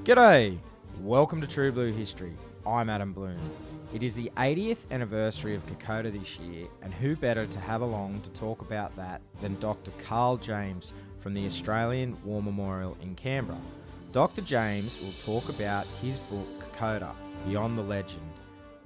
G'day! Welcome to True Blue History. I'm Adam Bloom. It is the 80th anniversary of Kokoda this year, and who better to have along to talk about that than Dr Karl James from the Australian War Memorial in Canberra. Dr James will talk about his book Kokoda, Beyond the Legend,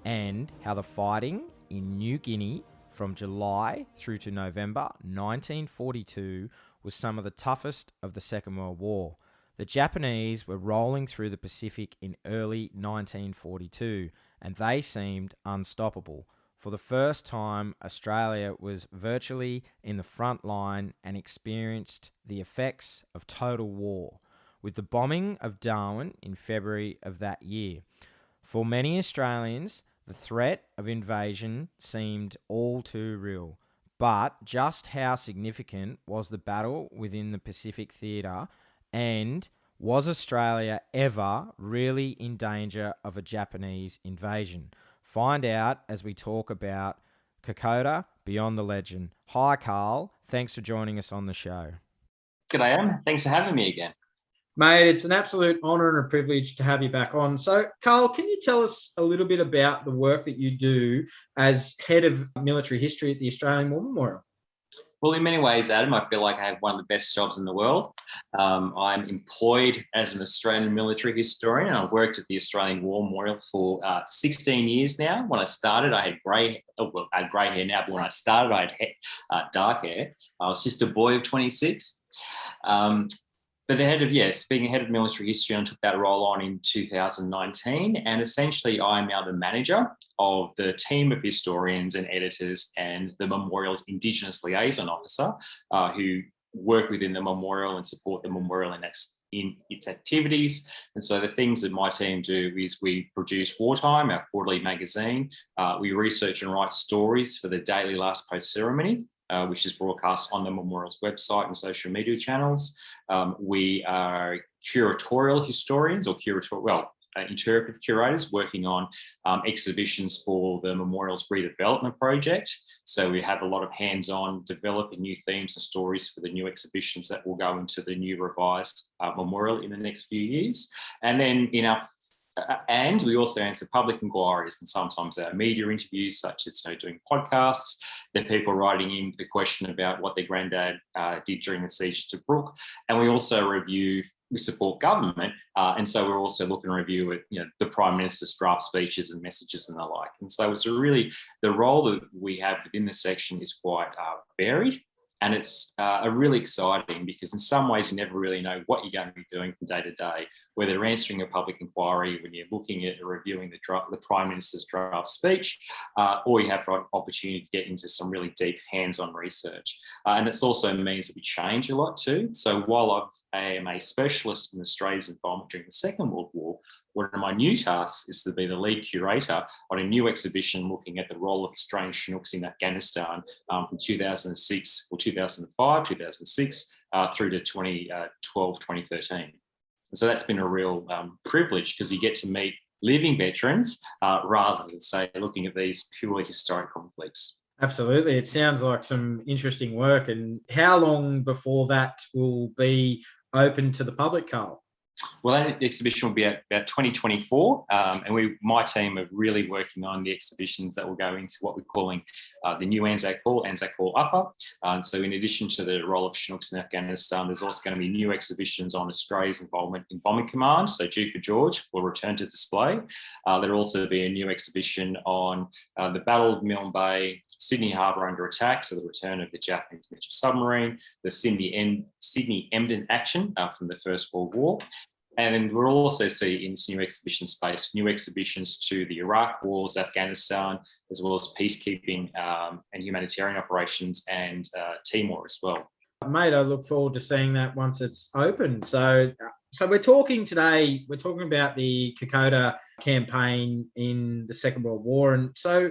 and how the fighting in New Guinea from July through to November 1942 was some of the toughest of the Second World War. The Japanese were rolling through the Pacific in early 1942, and they seemed unstoppable. For the first time, Australia was virtually in the front line and experienced the effects of total war, with the bombing of Darwin in February of that year. For many Australians, the threat of invasion seemed all too real. But just how significant was the battle within the Pacific Theatre? And was Australia ever really in danger of a Japanese invasion? Find out as we talk about Kokoda, Beyond the Legend. Hi, Karl. Thanks for joining us on the show. G'day, Adam. Thanks for having me again. Mate, it's an absolute honour and a privilege to have you back on. So, Karl, can you tell us a little bit about the work that you do as head of military history at the Australian War Memorial? Well, in many ways, Adam, I feel like I have one of the best jobs in the world. I'm employed as an Australian military historian, and I've worked at the Australian War Memorial for 16 years now. When I started, I had grey hair now, but when I started, I had dark hair. I was just a boy of 26. But being a head of military history, I took that role on in 2019. And essentially, I'm now the manager of the team of historians and editors and the memorial's Indigenous liaison officer who work within the memorial and support the memorial in its activities. And so the things that my team do is we produce Wartime, our quarterly magazine. We research and write stories for the daily last post ceremony, which is broadcast on the memorial's website and social media channels. We are curatorial historians or interpretive curators working on exhibitions for the memorial's redevelopment project. So we have a lot of hands-on developing new themes and stories for the new exhibitions that will go into the new revised memorial in the next few years. And then and we also answer public inquiries and sometimes media interviews, such as doing podcasts. There are people writing in the question about what their granddad did during the siege to Brook. And we also we support government. And so we're also looking to review the Prime Minister's draft speeches and messages and the like. And so it's the role that we have within the section is quite varied. And it's really exciting because in some ways you never really know what you're going to be doing from day to day, whether you're answering a public inquiry, when you're looking at reviewing the Prime Minister's draft speech, or you have the opportunity to get into some really deep hands-on research. And it also means that we change a lot too. So while I am a specialist in Australia's involvement during the Second World War, one of my new tasks is to be the lead curator on a new exhibition looking at the role of Australian Chinooks in Afghanistan from 2006 or 2005, 2006 through to 2012, 2013. And so that's been a real privilege because you get to meet living veterans rather than, say, looking at these purely historic conflicts. Absolutely. It sounds like some interesting work. And how long before that will be open to the public, Karl? Well, that exhibition will be about 2024, and my team are really working on the exhibitions that will go into what we're calling the new Anzac Hall Upper. So in addition to the role of Chinooks in Afghanistan, there's also going to be new exhibitions on Australia's involvement in Bombing Command, so G for George will return to display. There'll also be a new exhibition on the Battle of Milne Bay, Sydney Harbour under attack, so the return of the Japanese Militia submarine, the Sydney Emden action from the First World War. And then we'll also see in this new exhibition space, new exhibitions to the Iraq wars, Afghanistan, as well as peacekeeping and humanitarian operations and Timor as well. Mate, I look forward to seeing that once it's open. So we're talking about the Kokoda campaign in the Second World War. And so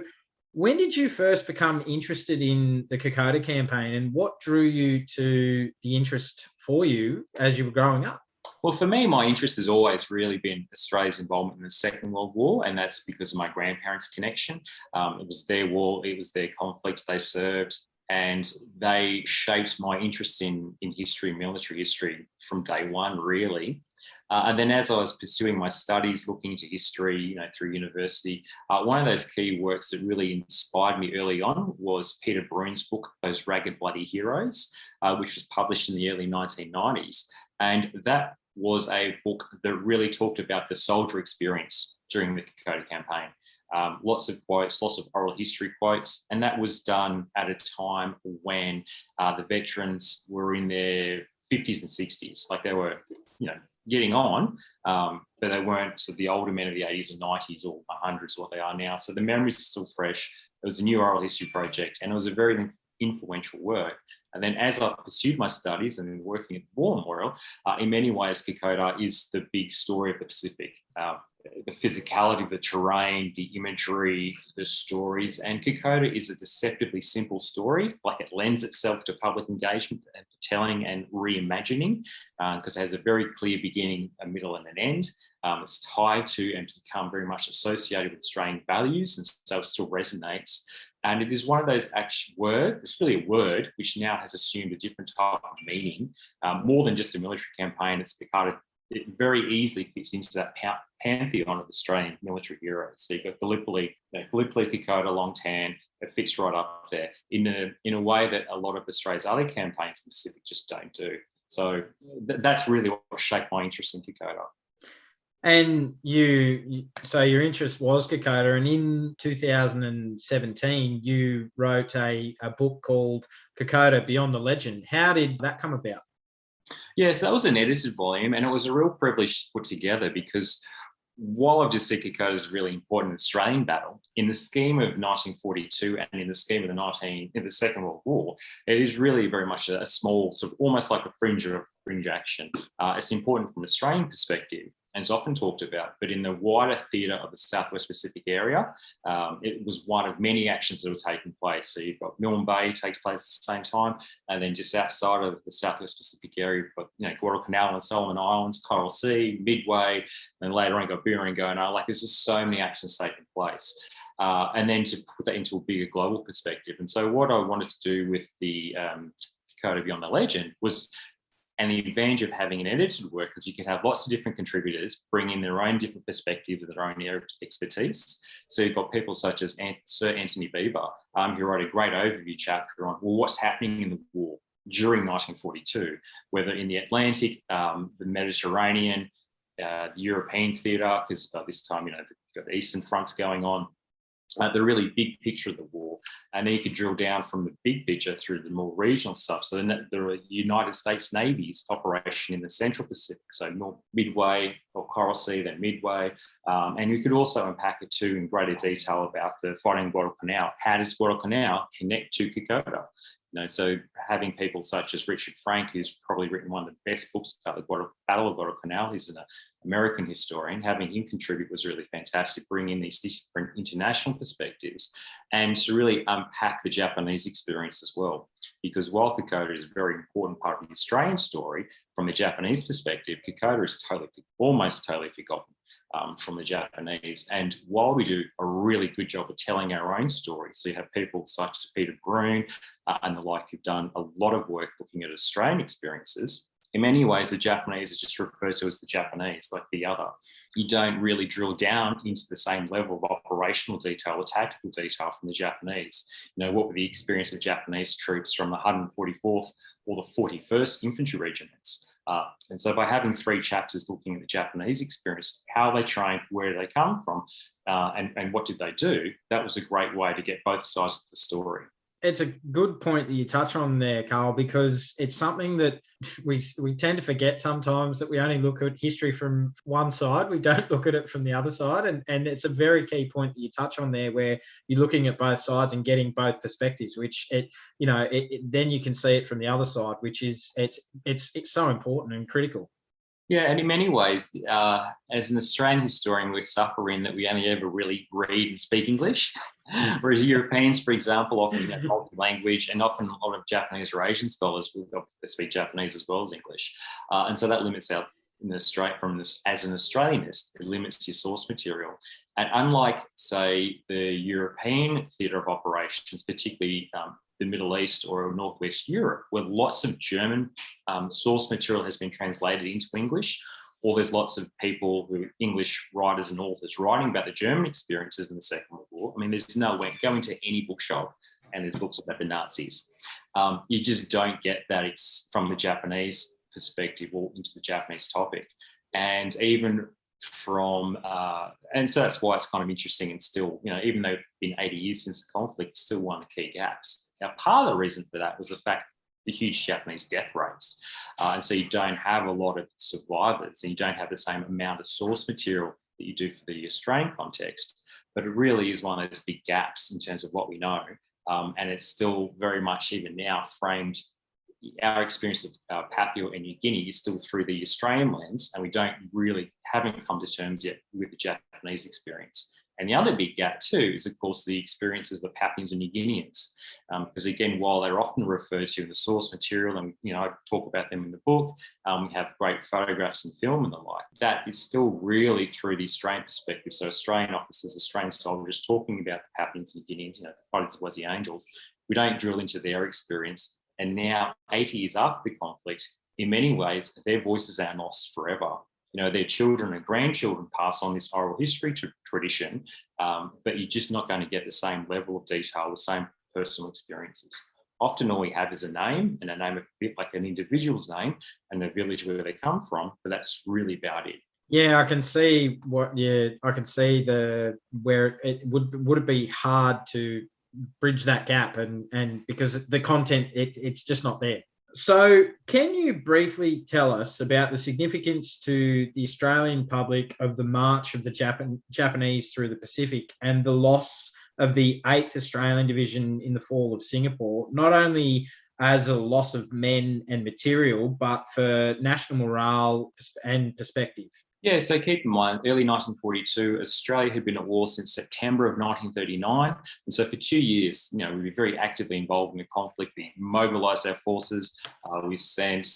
when did you first become interested in the Kokoda campaign, and what drew you to the interest for you as you were growing up? Well, for me, my interest has always really been Australia's involvement in the Second World War, and that's because of my grandparents' connection. It was their war, it was their conflict they served, and they shaped my interest in history, military history, from day one, really. And then as I was pursuing my studies, looking into history, through university, one of those key works that really inspired me early on was Peter Brune's book, Those Ragged Bloody Heroes, which was published in the early 1990s. And that was a book that really talked about the soldier experience during the Kokoda campaign. Lots of quotes, lots of oral history quotes, and that was done at a time when the veterans were in their 50s and 60s, like they were, getting on, but they weren't sort of the older men of the 80s or 90s or 100s, what they are now. So the memories are still fresh. It was a new oral history project, and it was a very influential work. And then as I pursued my studies and working at the War Memorial, in many ways, Kokoda is the big story of the Pacific. The physicality of the terrain, the imagery, the stories. And Kokoda is a deceptively simple story. Like, it lends itself to public engagement and telling and reimagining, because it has a very clear beginning, a middle and an end. It's tied to and it's become very much associated with Australian values, and so it still resonates. And it is one of those words, it's really a word which now has assumed a different type of meaning, more than just a military campaign. It very easily fits into that pantheon of Australian military heroes. So you've got Gallipoli, Kokoda, Long Tan. It fits right up there in a way that a lot of Australia's other campaigns in the Pacific just don't do. So that's really what shaped my interest in Kokoda. And so your interest was Kokoda, and in 2017, you wrote a book called Kokoda Beyond the Legend. How did that come about? Yes, that was an edited volume, and it was a real privilege to put together, because while I've just said Kokoda is a really important Australian battle, in the scheme of 1942 and in the scheme of the Second World War, it is really very much a small, sort of almost like a fringe action. It's important from an Australian perspective, and it's often talked about, but in the wider theatre of the Southwest Pacific area, it was one of many actions that were taking place. So you've got Milne Bay takes place at the same time, and then just outside of the Southwest Pacific area, you've got Guadalcanal and Solomon Islands, Coral Sea, Midway, and later on you've got Bering going on. Like, there's just so many actions taking place. And then to put that into a bigger global perspective. And so what I wanted to do with the Kokoda Beyond the Legend was, and the advantage of having an edited work is you can have lots of different contributors bring in their own different perspective and their own area of expertise. So you've got people such as Sir Anthony Beeber, who wrote a great overview chapter on, well, what's happening in the war during 1942, whether in the Atlantic, the Mediterranean, the European theatre, because by this time, you've got the Eastern fronts going on, the really big picture of the war. And then you could drill down from the big picture through the more regional stuff. So then the United States Navy's operation in the Central Pacific, so North Midway or Coral Sea, then Midway. And you could also unpack it too in greater detail about the fighting in Guadalcanal. How does Guadalcanal connect to Kokoda? So having people such as Richard Frank, who's probably written one of the best books about the Battle of Guadalcanal, he's an American historian, having him contribute was really fantastic, bringing in these different international perspectives and to really unpack the Japanese experience as well. Because while Kokoda is a very important part of the Australian story, from the Japanese perspective, Kokoda is almost totally forgotten from the Japanese. And while we do a really good job of telling our own story, so you have people such as Peter Brune and the like who've done a lot of work looking at Australian experiences, in many ways, the Japanese is just referred to as the Japanese, like the other. You don't really drill down into the same level of operational detail or tactical detail from the Japanese. What were the experience of Japanese troops from the 144th or the 41st Infantry Regiments? And so by having 3 chapters looking at the Japanese experience, how they trained, where they come from, and what did they do, that was a great way to get both sides of the story. It's a good point that you touch on there, Karl, because it's something that we tend to forget sometimes, that we only look at history from one side. We don't look at it from the other side. And it's a very key point that you touch on there, where you're looking at both sides and getting both perspectives, which then you can see it from the other side, which is it's so important and critical. Yeah, and in many ways, as an Australian historian, we suffer in that we only ever really read and speak English, whereas Europeans, for example, often have multi-language, and often a lot of Japanese or Asian scholars will speak Japanese as well as English. And so that limits out as an Australianist, it limits your source material. And unlike, say, the European theatre of operations, particularly the Middle East or Northwest Europe, where lots of German source material has been translated into English, or there's lots of people who are English writers and authors writing about the German experiences in the Second World War. I mean, there's no way, go into any bookshop and there's books about the Nazis. You just don't get that it's from the Japanese perspective or into the Japanese topic. And even from, and so that's why it's kind of interesting, and still, even though it's been 80 years since the conflict, it's still one of the key gaps. Now, part of the reason for that was the fact the huge Japanese death rates. And so you don't have a lot of survivors, and you don't have the same amount of source material that you do for the Australian context. But it really is one of those big gaps in terms of what we know. And it's still very much, even now, framed. Our experience of Papua and New Guinea is still through the Australian lens, and we haven't come to terms yet with the Japanese experience. And the other big gap too is, of course, the experiences of the Papuans and New Guineans, because again, while they're often referred to in the source material, and I talk about them in the book, we have great photographs and film and the like. That is still really through the Australian perspective. So Australian officers, Australian soldiers talking about the Papuans and New Guineans, fighters of the Angels. We don't drill into their experience. And now, 80 years after the conflict, in many ways, their voices are lost forever. Their children and grandchildren pass on this oral history tradition, but you're just not going to get the same level of detail, the same personal experiences. Often all we have is a name, and a name a bit like an individual's name and the village where they come from, but that's really about it. Yeah, I can see where it would it be hard to bridge that gap, and because the content, it's just not there. So can you briefly tell us about the significance to the Australian public of the march of the Japanese through the Pacific and the loss of the 8th Australian Division in the fall of Singapore, not only as a loss of men and material, but for national morale and perspective? Yeah, so keep in mind, early 1942, Australia had been at war since September of 1939. And so for 2 years, we were very actively involved in the conflict. We mobilised our forces. We sent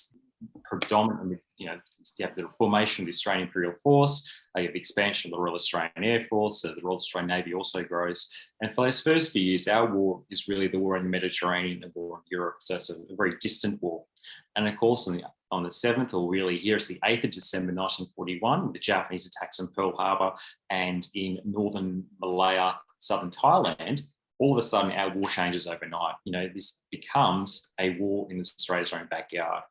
predominantly, you have the formation of the Australian Imperial Force, you have the expansion of the Royal Australian Air Force, so the Royal Australian Navy also grows. And for those first few years, our war is really the war in the Mediterranean and the war in Europe. So it's a very distant war. And of course, on the 7th, or really here it's the 8th of December 1941, the Japanese attacks in Pearl Harbor and in northern Malaya, southern Thailand. All of a sudden, our war changes overnight. This becomes a war in Australia's own backyard.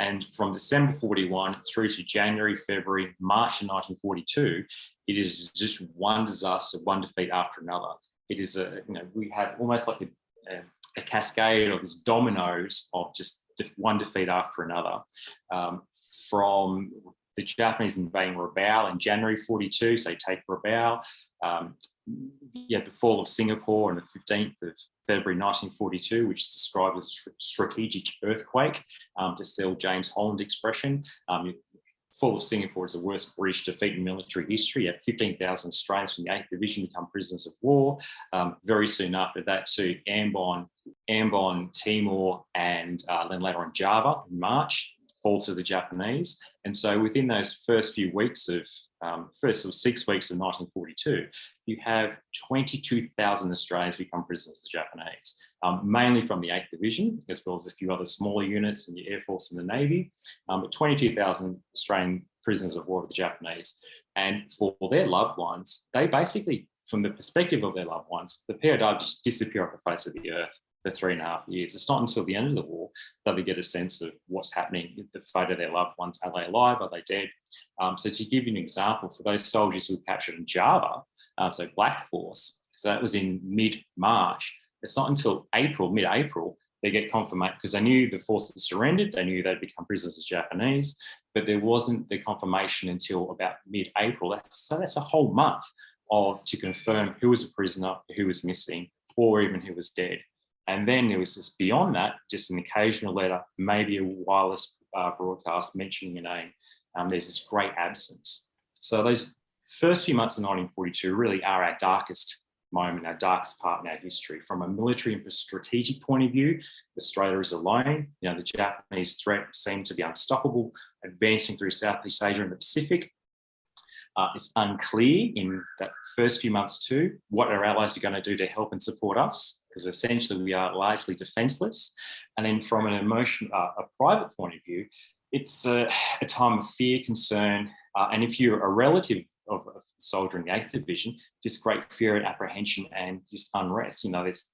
And from December 41 through to January, February, March of 1942, it is just one disaster, one defeat after another. It is we have almost like a cascade of these dominoes of just one defeat after another. From the Japanese invading Rabaul in January 42, so they take Rabaul. The fall of Singapore on the 15th of February 1942, which is described as a strategic earthquake, to steal James Holland expression. Fall of Singapore is the worst British defeat in military history. You have 15,000 Australians from the 8th Division become prisoners of war. Very soon after that, too, Ambon, Timor, and then later on Java in March, fall to the Japanese. And so within those first 6 weeks of 1942, you have 22,000 Australians become prisoners of the Japanese, mainly from the 8th Division, as well as a few other smaller units in the Air Force and the Navy, but 22,000 Australian prisoners of war to the Japanese. And for their loved ones, they basically, from the perspective of their loved ones, the POW just disappear off the face of the earth for 3.5 years. It's not until the end of the war that they get a sense of what's happening with the fate of their loved ones. Are they alive? Are they dead? So to give you an example, for those soldiers who were captured in Java, so Black Force, so that was in mid-March, it's not until mid-April, they get confirmation, because they knew the forces surrendered, they knew they'd become prisoners as Japanese, but there wasn't the confirmation until about mid-April. That's a whole month to confirm who was a prisoner, who was missing, or even who was dead. And then there was just beyond that, just an occasional letter, maybe a wireless broadcast mentioning a name. There's this great absence. So those first few months of 1942 really are our darkest moment, our darkest part in our history. From a military and strategic point of view, Australia is alone. The Japanese threat seemed to be unstoppable, advancing through Southeast Asia and the Pacific. It's unclear in that first few months too what our allies are going to do to help and support us, because essentially we are largely defenceless. And then from an a private point of view, it's a time of fear, concern, And if you're a relative of a soldier in the 8th Division, just great fear and apprehension and just unrest. It's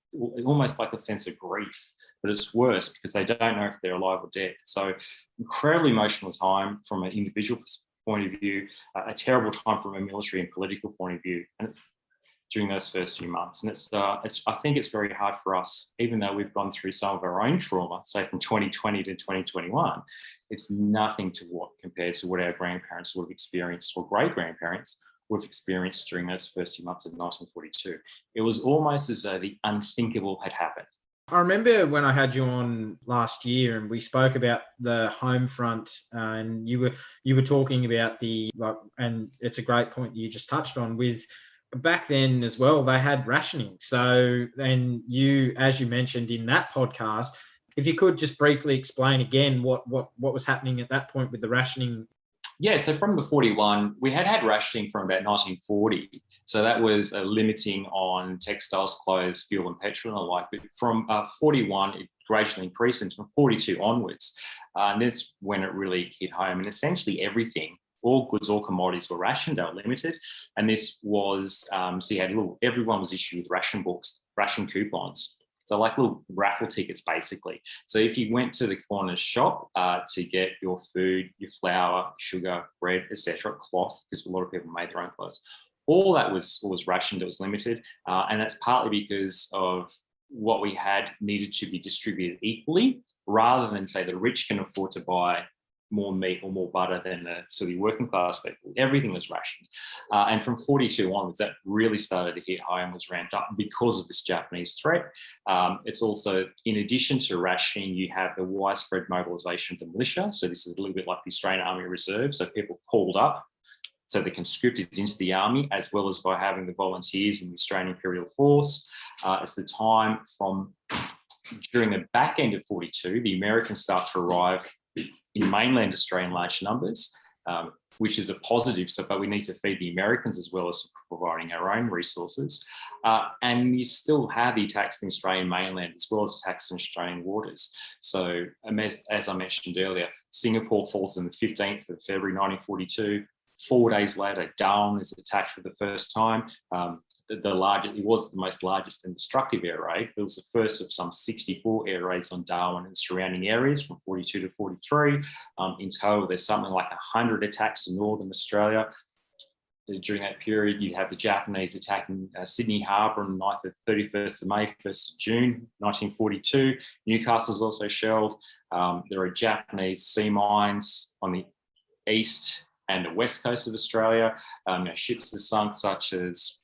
almost like a sense of grief, but it's worse because they don't know if they're alive or dead. So incredibly emotional time from an individual point of view, a terrible time from a military and political point of view. And it's during those first few months. And I think it's very hard for us, even though we've gone through some of our own trauma, say from 2020 to 2021, it's nothing to what compared to what our grandparents would have experienced or great-grandparents would have experienced during those first few months of 1942. It was almost as though the unthinkable had happened. I remember when I had you on last year and we spoke about the home front, and you were talking about and it's a great point you just touched on with back then as well, they had rationing. So, and you, as you mentioned in that podcast, if you could just briefly explain again what was happening at that point with the rationing. Yeah, so from the 41, we had rationing from about 1940. So that was a limiting on textiles, clothes, fuel and petrol and the like. But from 41, it gradually increased, and from 42 onwards. And that's when it really hit home. And essentially everything, all goods, all commodities were rationed, they were limited. And this was, so you had everyone was issued with ration books, ration coupons. So like little raffle tickets, basically. So if you went to the corner shop to get your food, your flour, sugar, bread, etc., cloth, because a lot of people made their own clothes, all that was rationed, it was limited. And that's partly because of what we had needed to be distributed equally, rather than say the rich can afford to buy more meat or more butter than the sort of working class people. Everything was rationed. And from 42 onwards, that really started to hit home, was ramped up because of this Japanese threat. It's also, in addition to rationing, you have the widespread mobilisation of the militia. So this is a little bit like the Australian Army Reserve. So people called up, so they're conscripted into the army, as well as by having the volunteers in the Australian Imperial Force. It's the time from during the back end of 42, the Americans start to arrive in mainland Australia in large numbers, which is a positive. But we need to feed the Americans as well as providing our own resources. And you still have the attacks in the Australian mainland as well as attacks in Australian waters. So as I mentioned earlier, Singapore falls on the 15th of February 1942. 4 days later, Darwin is attacked for the first time. It was the most largest and destructive air raid. It was the first of some 64 air raids on Darwin and surrounding areas from 42 to 43. In total, there's something like 100 attacks in Northern Australia. During that period, you have the Japanese attacking Sydney Harbour on the 31st of May, 1st of June, 1942. Newcastle's also shelled. There are Japanese sea mines on the east and the west coast of Australia. Ships are sunk, such as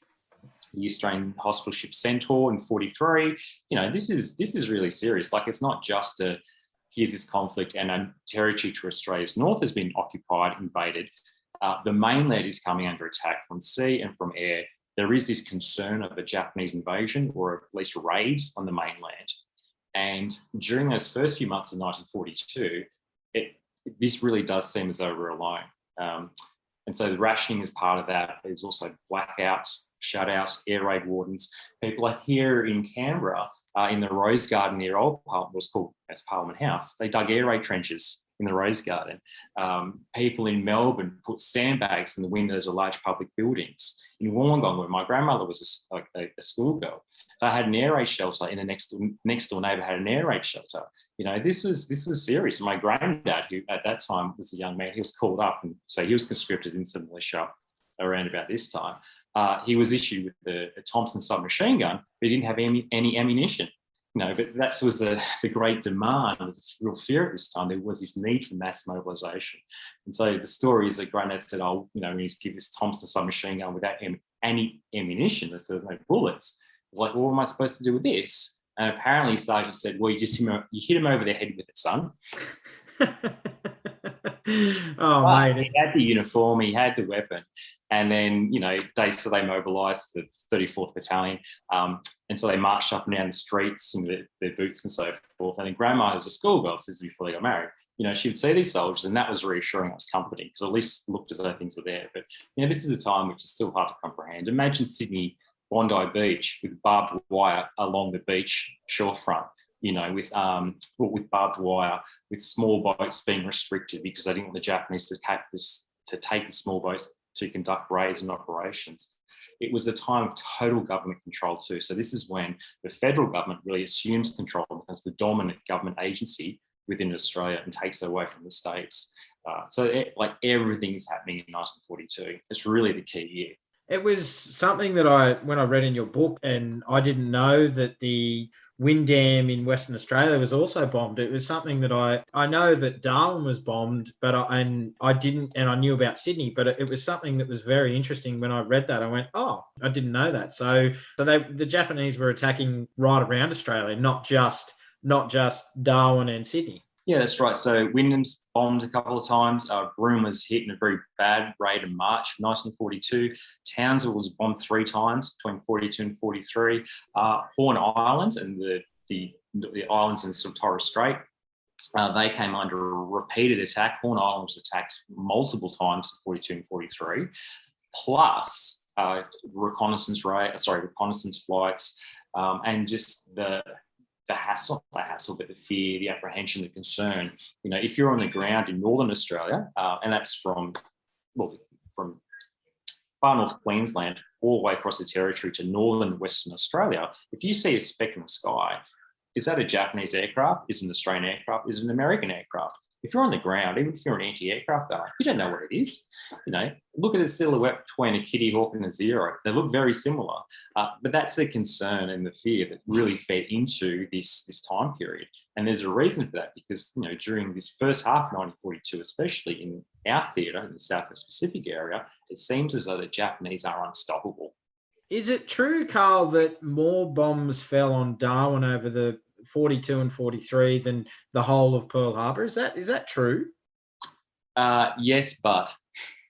the Australian hospital ship Centaur in 43. This is really serious. Like, it's not just here's this conflict and a territory to Australia's north has been occupied, invaded. The mainland is coming under attack from sea and from air. There is this concern of a Japanese invasion, or at least raids on the mainland. And during those first few months of 1942, this really does seem as though we're alone. And so the rationing is part of that. There's also blackouts, shutouts, air raid wardens. People are here in Canberra, in the Rose Garden near Old Parliament, was called as Parliament House. They dug air raid trenches in the Rose Garden. People in Melbourne put sandbags in the windows of large public buildings. In Wollongong, where my grandmother was a schoolgirl, they had an air raid shelter, and the next door neighbour had an air raid shelter. This was serious. And my granddad, who at that time was a young man, he was called up, and so he was conscripted into the militia around about this time. He was issued with a Thompson submachine gun, but he didn't have any ammunition. But that was the great demand, the real fear at this time. There was this need for mass mobilisation. And so the story is that Granddad said, we need to give this Thompson submachine gun without any ammunition, so there's no bullets. It's like, what am I supposed to do with this? And apparently Sergeant said, well, you hit him over the head with it, son. Mate. He had the uniform, he had the weapon. And then, they mobilised the 34th Battalion. And so they marched up and down the streets in their boots and so forth. And then Grandma, who was a schoolgirl, says before they got married, she would see these soldiers, and that was reassuring. It was comforting, because at least it looked as though things were there. But, this is a time which is still hard to comprehend. Imagine Sydney, Bondi Beach with barbed wire along the beach shorefront, with barbed wire, with small boats being restricted because they didn't want the Japanese to attack this to take the small boats to conduct raids and operations. It was the time of total government control too. So this is when the federal government really assumes control, becomes the dominant government agency within Australia and takes it away from the states. Like everything is happening in 1942. It's really the key year. It was something that when I read in your book, and I didn't know that the wind dam in Western Australia was also bombed. It was something that I know that Darwin was bombed, but I knew about Sydney, but it was something that was very interesting. When I read that, I went, oh, I didn't know that. So the Japanese were attacking right around Australia, not just Darwin and Sydney. Yeah, that's right. So Wyndham's bombed a couple of times. Broome was hit in a very bad raid in March of 1942. Townsville was bombed 3 times between 42 and 43. Horn Island and the islands in Torres Strait, they came under a repeated attack. Horn Island was attacked multiple times in 42 and 43, plus reconnaissance flights, and just the but the fear, the apprehension, the concern. If you're on the ground in Northern Australia, and that's from far north Queensland all the way across the territory to northern Western Australia, if you see a speck in the sky, is that a Japanese aircraft? Is it an Australian aircraft? Is it an American aircraft? If you're on the ground, even if you're an anti-aircraft guy, you don't know what it is. Look at the silhouette between a Kitty Hawk and a Zero. They look very similar. But that's the concern and the fear that really fed into this time period. And there's a reason for that, because during this first half of 1942, especially in our theatre in the South Pacific area, it seems as though the Japanese are unstoppable. Is it true, Karl, that more bombs fell on Darwin over the 42 and 43 than the whole of Pearl Harbor? Is that true? Yes, but.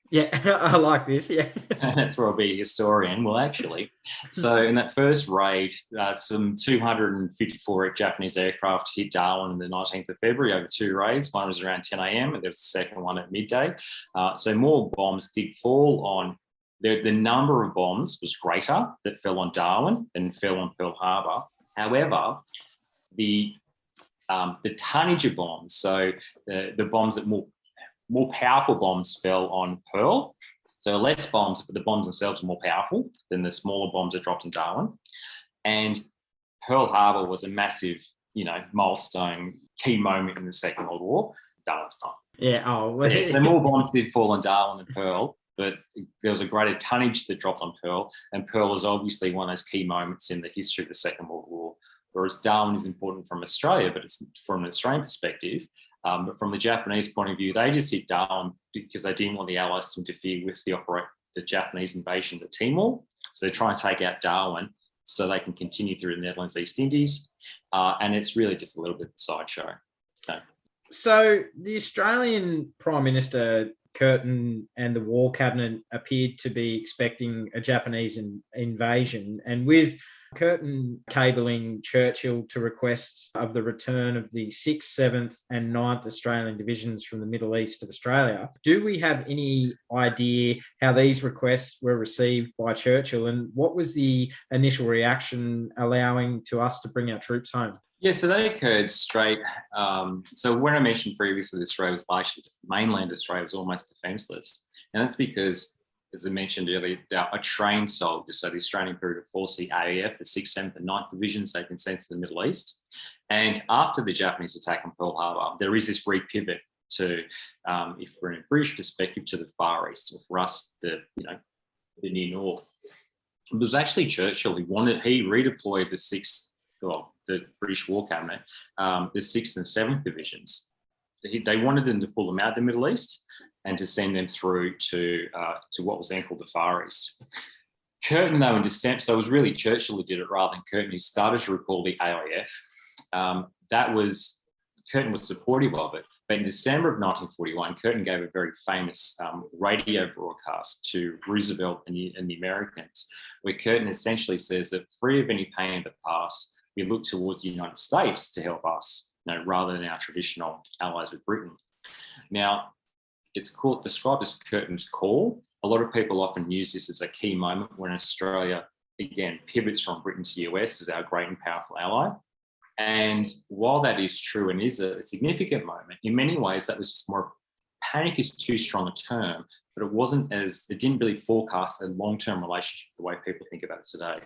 Yeah, I like this. Yeah. That's where I'll be a historian. Well, actually, so in that first raid, some 254 Japanese aircraft hit Darwin on the 19th of February over 2 raids. One was around 10 a.m. and there was the second one at midday. So more bombs did fall on. The number of bombs was greater that fell on Darwin than fell on Pearl Harbor. However, the tonnage of bombs, so the bombs that more powerful bombs fell on Pearl. So less bombs, but the bombs themselves are more powerful than the smaller bombs that dropped in Darwin. And Pearl Harbor was a massive, milestone, key moment in the Second World War. Darwin's not. Yeah. Oh, yeah, so more bombs did fall on Darwin than Pearl, but there was a greater tonnage that dropped on Pearl. And Pearl is obviously one of those key moments in the history of the Second World War. Whereas Darwin is important from Australia, but it's from an Australian perspective. But from the Japanese point of view, they just hit Darwin because they didn't want the Allies to interfere with the Japanese invasion of Timor. So they try and take out Darwin so they can continue through the Netherlands, East Indies. And it's really just a little bit of a sideshow. So the Australian Prime Minister, Curtin, and the War Cabinet appeared to be expecting a Japanese invasion. And with Curtin cabling Churchill to request of the return of the 6th, 7th and 9th Australian Divisions from the Middle East of Australia, do we have any idea how these requests were received by Churchill, and what was the initial reaction allowing to us to bring our troops home? Yeah, so they occurred straight. So when I mentioned previously that Australia was largely, mainland Australia was almost defenceless. And that's because, as I mentioned earlier, a trained soldier, so the Australian Imperial Force, the AAF, the 6th, 7th and 9th Divisions, they've been sent to the Middle East. And after the Japanese attack on Pearl Harbor, there is this repivot to, if we're in a British perspective, to the Far East, or for us, the near north. It was actually Churchill he redeployed the 6th, the British War Cabinet, the 6th and 7th Divisions. They wanted them to pull them out of the Middle East and to send them through to what was then called the Far East. Curtin, though, in December, so it was really Churchill who did it rather than Curtin, who started to recall the AIF. Curtin was supportive of it, but in December of 1941, Curtin gave a very famous radio broadcast to Roosevelt and the Americans, where Curtin essentially says that free of any pain in the past, we look towards the United States to help us, rather than our traditional allies with Britain. Now, it's described as Curtin's call. A lot of people often use this as a key moment when Australia, again, pivots from Britain to the US as our great and powerful ally. And while that is true and is a significant moment, in many ways that was just more panic is too strong a term, but it didn't really forecast a long-term relationship the way people think about it today.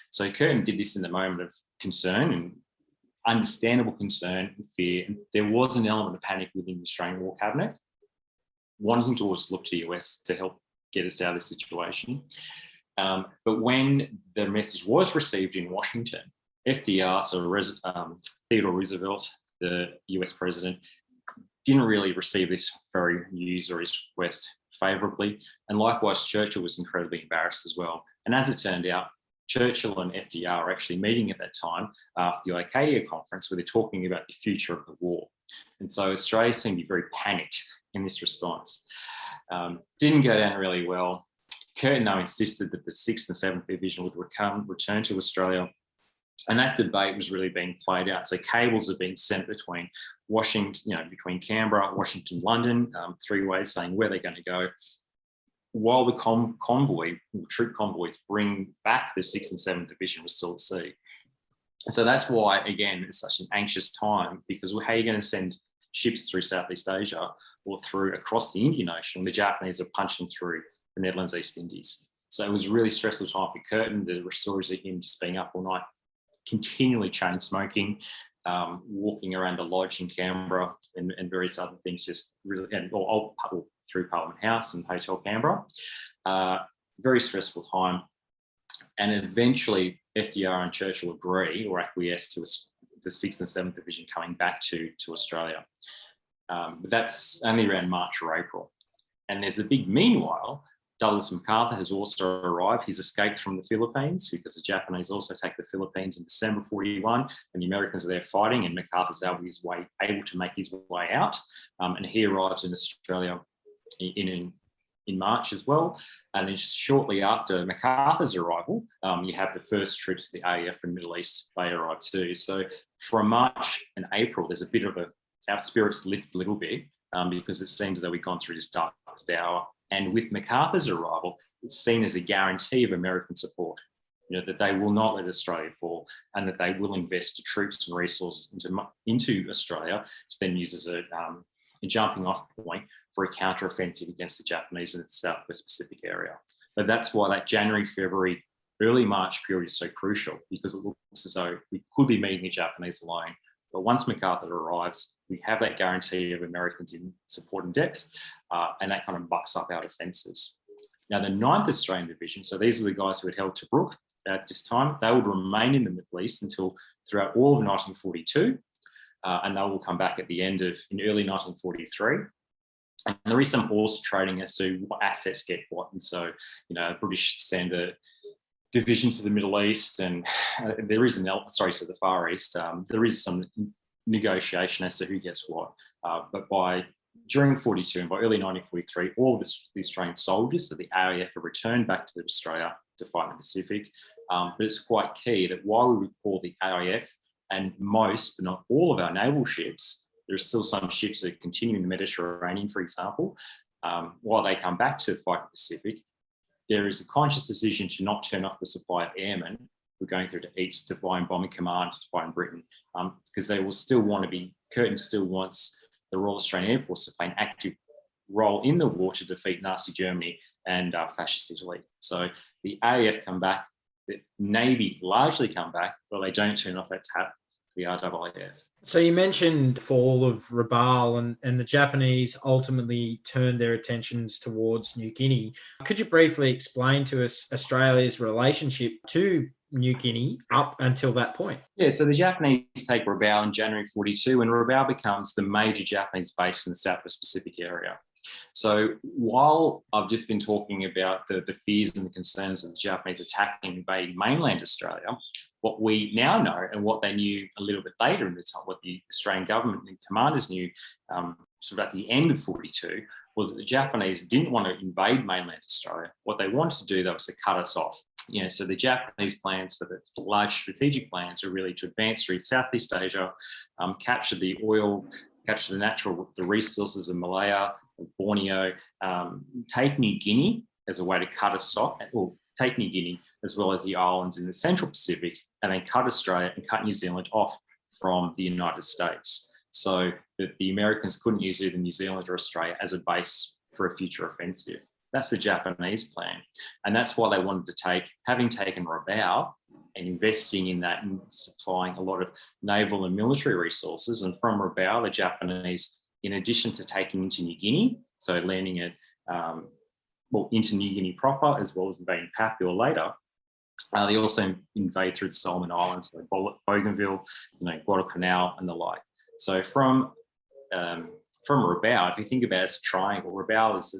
So Curtin did this in the moment of concern and understandable concern and fear. And there was an element of panic within the Australian War Cabinet, wanting to always look to the US to help get us out of this situation. But when the message was received in Washington, FDR, so Theodore Roosevelt, the US president, didn't really receive this very news or his request favourably. And likewise, Churchill was incredibly embarrassed as well. And as it turned out, Churchill and FDR are actually meeting at that time after the Arcadia conference, where they're talking about the future of the war. And so Australia seemed to be very panicked in this response. Didn't go down really well. Curtin, though, insisted that the 6th and 7th Division would return to Australia. And that debate was really being played out. So cables are being sent between Washington, between Canberra, Washington, London, 3 ways saying where they're going to go, while the troop convoys bring back the 6th and 7th Division was still at sea. So that's why, again, it's such an anxious time, because how are you going to send ships through Southeast Asia or through across the Indian Ocean? The Japanese are punching through the Netherlands East Indies. So it was a really stressful time for Curtin. There were stories of him just being up all night, continually chain smoking, walking around the lodge in Canberra and various other things, just really, or through Parliament House and Hotel Canberra. Very stressful time. And eventually FDR and Churchill agree or acquiesce to the 6th and 7th Division coming back to Australia. But that's only around March or April. And there's a big meanwhile. Douglas MacArthur has also arrived. He's escaped from the Philippines because the Japanese also take the Philippines in December 41, and the Americans are there fighting, and MacArthur's able to make his way out. And he arrives in Australia in March as well. And then shortly after MacArthur's arrival, you have the first troops of the AEF from the Middle East. They arrive too. So from March and April, there's a bit of our spirits lift a little bit because it seems that we've gone through this darkest hour. And with MacArthur's arrival, it's seen as a guarantee of American support, that they will not let Australia fall and that they will invest the troops and resources into Australia to then use as a jumping off point for a counter-offensive against the Japanese in the Southwest Pacific area. But that's why that January, February, early March period is so crucial, because it looks as though we could be meeting the Japanese alone. But once MacArthur arrives, we have that guarantee of Americans in support and depth, and that kind of bucks up our defences. Now, the 9th Australian Division, so these are the guys who had held Tobruk at this time, they would remain in the Middle East throughout all of 1942, and they will come back in early 1943. And there is some horse trading as to what assets get what. And so, British send a division to the Middle East, and there is to the Far East. There is some negotiation as to who gets what. But during 42 and by early 1943, all of the Australian soldiers of the AEF have returned back to Australia to fight in the Pacific. But it's quite key that while we recall the AEF and most, but not all of our naval ships, there are still some ships that continue in the Mediterranean, for example. While they come back to fight the Pacific, there is a conscious decision to not turn off the supply of airmen who are going through to East to fly in Bombing Command to fight in Britain, because they will still want to be, Curtin still wants the Royal Australian Air Force to play an active role in the war to defeat Nazi Germany and fascist Italy. So the AEF come back, the Navy largely come back, but they don't turn off that tap for the RAAF. So you mentioned fall of Rabaul and the Japanese ultimately turned their attentions towards New Guinea. Could you briefly explain to us Australia's relationship to New Guinea up until that point? Yeah, so the Japanese take Rabaul in January 42, and Rabaul becomes the major Japanese base in the Southwest Pacific area. So while I've just been talking about the fears and the concerns of the Japanese attacking and invading mainland Australia, what we now know and what they knew a little bit later in the time, what the Australian government and commanders knew sort of at the end of 42, was that the Japanese didn't want to invade mainland Australia. What they wanted to do, though, was to cut us off. So the Japanese plans for the large strategic plans are really to advance through Southeast Asia, capture the oil, capture the resources of Malaya, of Borneo, take New Guinea as a way to cut us off, or take New Guinea as well as the islands in the Central Pacific, and then cut Australia and cut New Zealand off from the United States. so that the Americans couldn't use either New Zealand or Australia as a base for a future offensive. That's the Japanese plan. And that's why they wanted to take, having taken Rabaul and investing in that and supplying a lot of naval and military resources. And from Rabaul, the Japanese, in addition to taking into New Guinea, so landing at, into New Guinea proper, as well as invading Papua later, they also invade through the Solomon Islands, so Bougainville, Guadalcanal and the like. So from Rabaul, if you think about it as a triangle, Rabaul is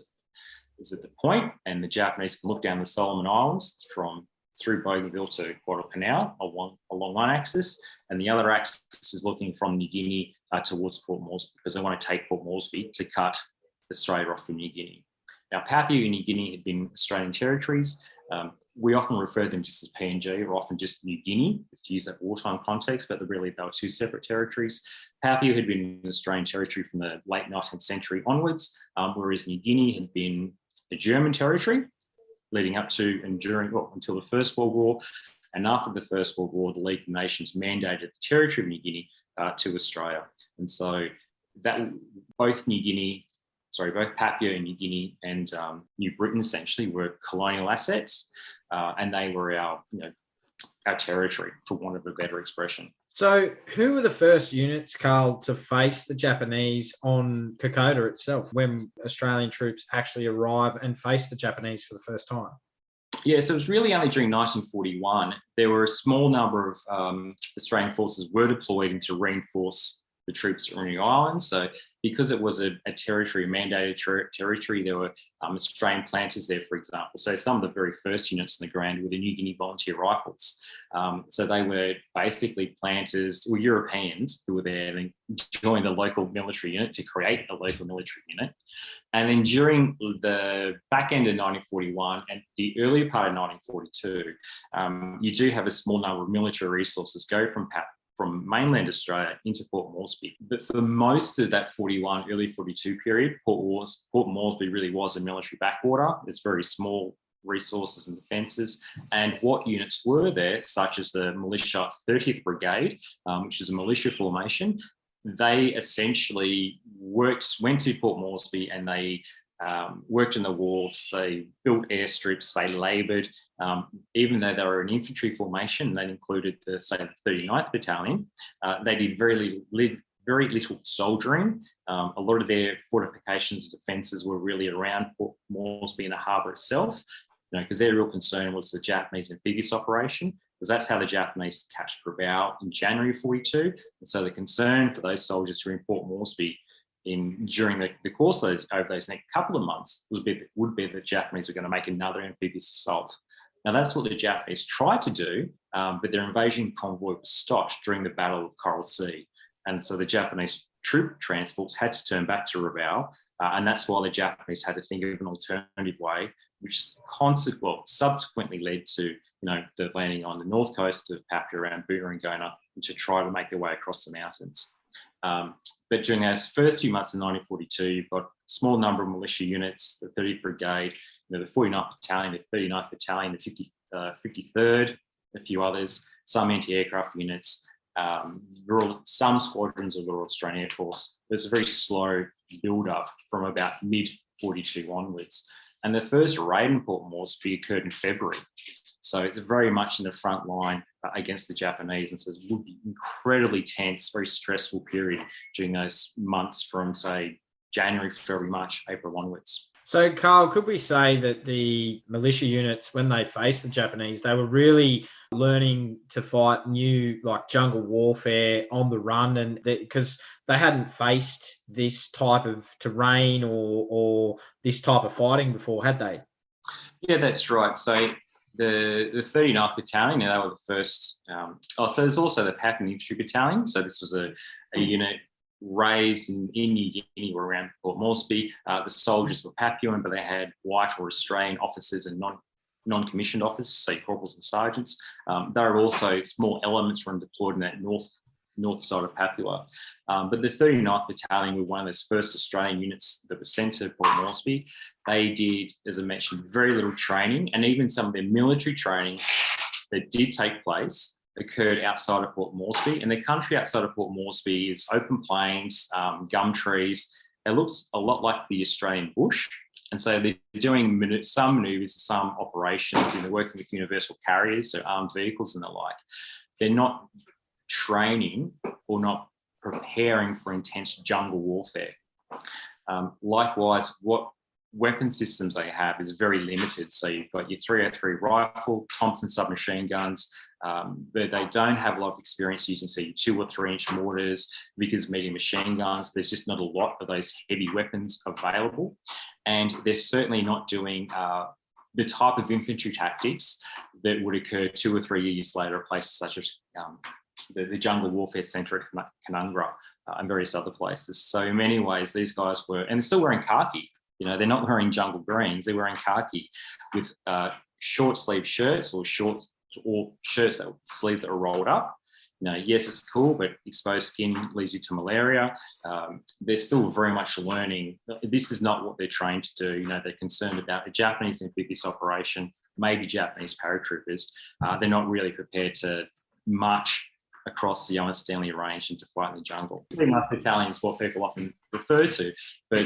at the point, and the Japanese can look down the Solomon Islands through Bougainville to Guadalcanal along one axis, and the other axis is looking from New Guinea towards Port Moresby, because they want to take Port Moresby to cut Australia off from New Guinea. Now, Papua and New Guinea had been Australian territories. We often refer to them just as PNG, or often just New Guinea, to use that wartime context, but they were two separate territories. Papua had been an Australian territory from the late 19th century onwards, whereas New Guinea had been a German territory leading up to and until the First World War. And after the First World War, the League of Nations mandated the territory of New Guinea to Australia. And so that both Papua and New Guinea and New Britain essentially were colonial assets, and they were our territory, for want of a better expression. So who were the first units, Karl, to face the Japanese on Kokoda itself, when Australian troops actually arrive and face the Japanese for the first time? Yeah, so it was really only during 1941. There were a small number of Australian forces were deployed to reinforce the troops on the island. So because it was a territory, mandated territory, there were Australian planters there, for example. So some of the very first units on the ground were the New Guinea Volunteer Rifles. So they were basically planters, or Europeans, who were there and joined the local military unit to create a local military unit. And then during the back end of 1941 and the earlier part of 1942, you do have a small number of military resources go from mainland Australia into Port Moresby. But for most of that 41, early 42 period, Port Moresby really was a military backwater. It's very small resources and defences. And what units were there, such as the Militia 30th Brigade, which is a militia formation, they essentially went to Port Moresby and they worked in the wharves, they built airstrips, they laboured. Even though they were an infantry formation, that included the 39th Battalion, they did very little soldiering. A lot of their fortifications and defences were really around Port Moresby and the harbour itself, because their real concern was the Japanese amphibious operation, because that's how the Japanese captured Rabaul in January 42. And so the concern for those soldiers who were in Port Moresby during the course of over those next couple of months would be that the Japanese were going to make another amphibious assault. Now, that's what the Japanese tried to do, but their invasion convoy was stopped during the Battle of Coral Sea. And so the Japanese troop transports had to turn back to Rabaul, and that's why the Japanese had to think of an alternative way, which subsequently led to the landing on the north coast of Papua around Buda and Gona, to try to make their way across the mountains. But during those first few months of 1942, you've got a small number of militia units, the 30th Brigade, the 49th Battalion, the 39th Battalion, the 53rd, a few others, some anti-aircraft units, some squadrons of the Royal Australian Air Force. There's a very slow build-up from about mid-42 onwards. And the first raid in Port Moresby occurred in February. So it's very much in the front line against the Japanese. And so it would be incredibly tense, very stressful period during those months from, say, January, February, March, April onwards. So, Karl, could we say that the militia units, when they faced the Japanese, they were really learning to fight new, jungle warfare on the run, and because they hadn't faced this type of terrain or this type of fighting before, had they? Yeah, that's right. So the 39th Battalion, they were the first. So there's also the Papua Infantry Battalion. So this was a unit raised in New Guinea or around Port Moresby. The soldiers were Papuan, but they had white or Australian officers and non-commissioned officers, say corporals and sergeants. There were also small elements from deployed in that north side of Papua. But the 39th Battalion were one of those first Australian units that were sent to Port Moresby. They did, as I mentioned, very little training, and even some of their military training that did take place, occurred outside of Port Moresby, and the country outside of Port Moresby is open plains, gum trees. It looks a lot like the Australian bush. And so they're doing some manoeuvres, some operations, and they're working with universal carriers, so armed vehicles and the like. They're not training or not preparing for intense jungle warfare. Likewise, what weapon systems they have is very limited. So you've got your 303 rifle, Thompson submachine guns, but they don't have a lot of experience using, say, 2 or 3 inch mortars, Vickers medium machine guns. There's just not a lot of those heavy weapons available. And they're certainly not doing the type of infantry tactics that would occur 2 or 3 years later at places such as the Jungle Warfare Centre at Canungra and various other places. So in many ways, these guys were, and they're still wearing khaki. You know, they're not wearing jungle greens, they're wearing khaki with short sleeve shirts or shirts that sleeves that are rolled up. You know, yes, it's cool, but exposed skin leads you to malaria. They're still very much learning. This is not what they're trained to do. You know, they're concerned about a Japanese amphibious operation, maybe Japanese paratroopers. They're not really prepared to march across the Young Stanley Range and to fight in the jungle. Battalion is what people often refer to, but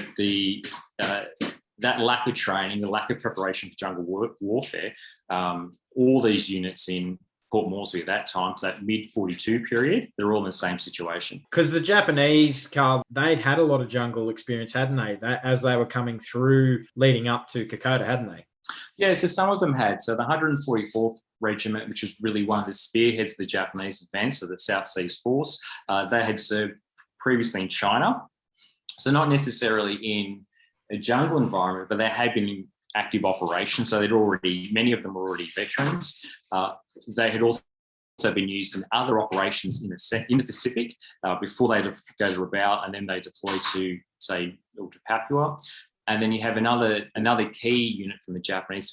that lack of training, the lack of preparation for jungle warfare, all these units in Port Moresby at that time, so that mid-42 period, they're all in the same situation. Because the Japanese, Karl, they'd had a lot of jungle experience, hadn't they? As they were coming through leading up to Kokoda, hadn't they? Yeah, so some of them had. So the 144th Regiment, which was really one of the spearheads of the Japanese advance, so the South Seas Force, they had served previously in China. So not necessarily in a jungle environment, but they had been in active operations. So many of them were already veterans. They had also been used in other operations in the Pacific before they go to Rabaul, and then they deploy to, say, to Papua. And then you have another key unit from the Japanese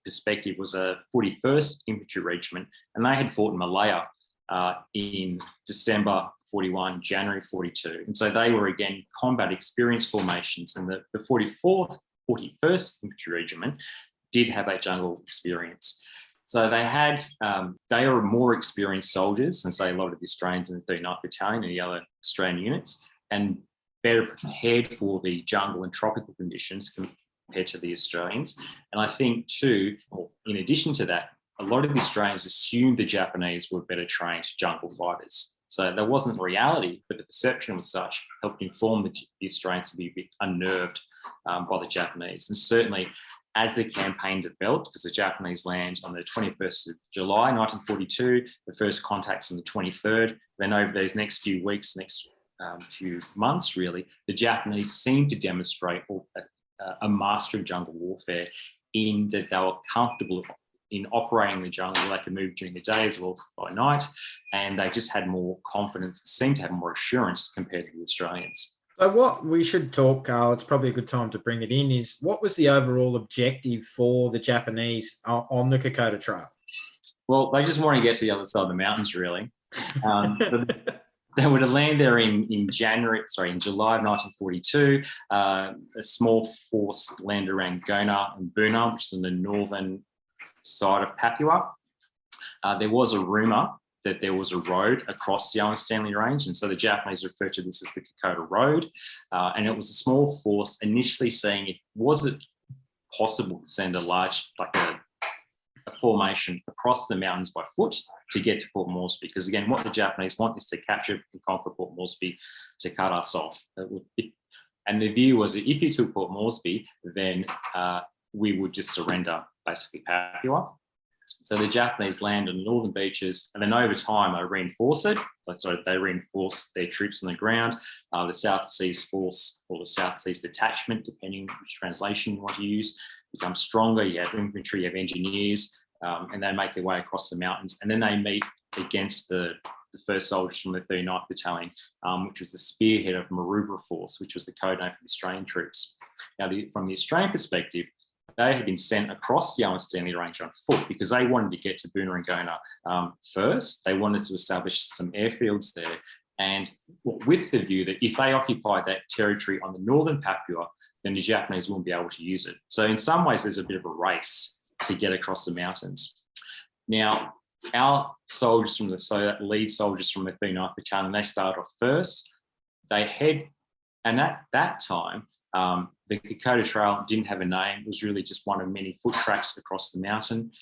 perspective was a 41st Infantry Regiment, and they had fought in Malaya in December 41, January 42. And so they were, again, combat experience formations, and the 41st Infantry Regiment did have that jungle experience. So they were more experienced soldiers than, say, a lot of the Australians in the 39th Battalion and the other Australian units, and better prepared for the jungle and tropical conditions compared to the Australians. And I think too, in addition to that, a lot of the Australians assumed the Japanese were better trained jungle fighters. So that wasn't reality, but the perception was such, helped inform the Australians to be a bit unnerved by the Japanese. And certainly as the campaign developed, because the Japanese land on the 21st of July, 1942, the first contacts on the 23rd, then over those next few weeks, few months really, the Japanese seemed to demonstrate a mastery of jungle warfare in that they were comfortable in operating the jungle. They could move during the day as well as by night, and they just had more confidence, seemed to have more assurance compared to the Australians. So what we should talk, Karl, it's probably a good time to bring it in, is what was the overall objective for the Japanese on the Kokoda Trail? Well, they just want to get to the other side of the mountains, really. So they were to land there in July of 1942. A small force landed around Gona and Buna, which is on the northern side of Papua. There was a rumour that there was a road across the Young Stanley Range, and so the Japanese referred to this as the Kokoda Road. And it was a small force initially saying, was it possible to send a large, like a formation across the mountains by foot to get to Port Moresby? Because again, what the Japanese want is to capture and conquer Port Moresby to cut us off. And the view was that if you took Port Moresby, then we would just surrender basically Papua. So the Japanese land on the northern beaches, and then over time they reinforce it. So they reinforce their troops on the ground. The South Seas Force, or the South Seas Detachment, depending which translation you want to use, becomes stronger. You have infantry, you have engineers, and they make their way across the mountains. And then they meet against the first soldiers from the 39th Battalion, which was the spearhead of Maroubra Force, which was the code name for the Australian troops. Now, from the Australian perspective, they had been sent across the Young Stanley Range on foot because they wanted to get to Buna and Gona first. They wanted to establish some airfields there, and with the view that if they occupied that territory on the northern Papua, then the Japanese wouldn't be able to use it. So in some ways, there's a bit of a race to get across the mountains. Now, our soldiers lead soldiers from the 39th Battalion, they start off first. They head, and at that time, the Kokoda Trail didn't have a name. It was really just one of many foot tracks across the mountain.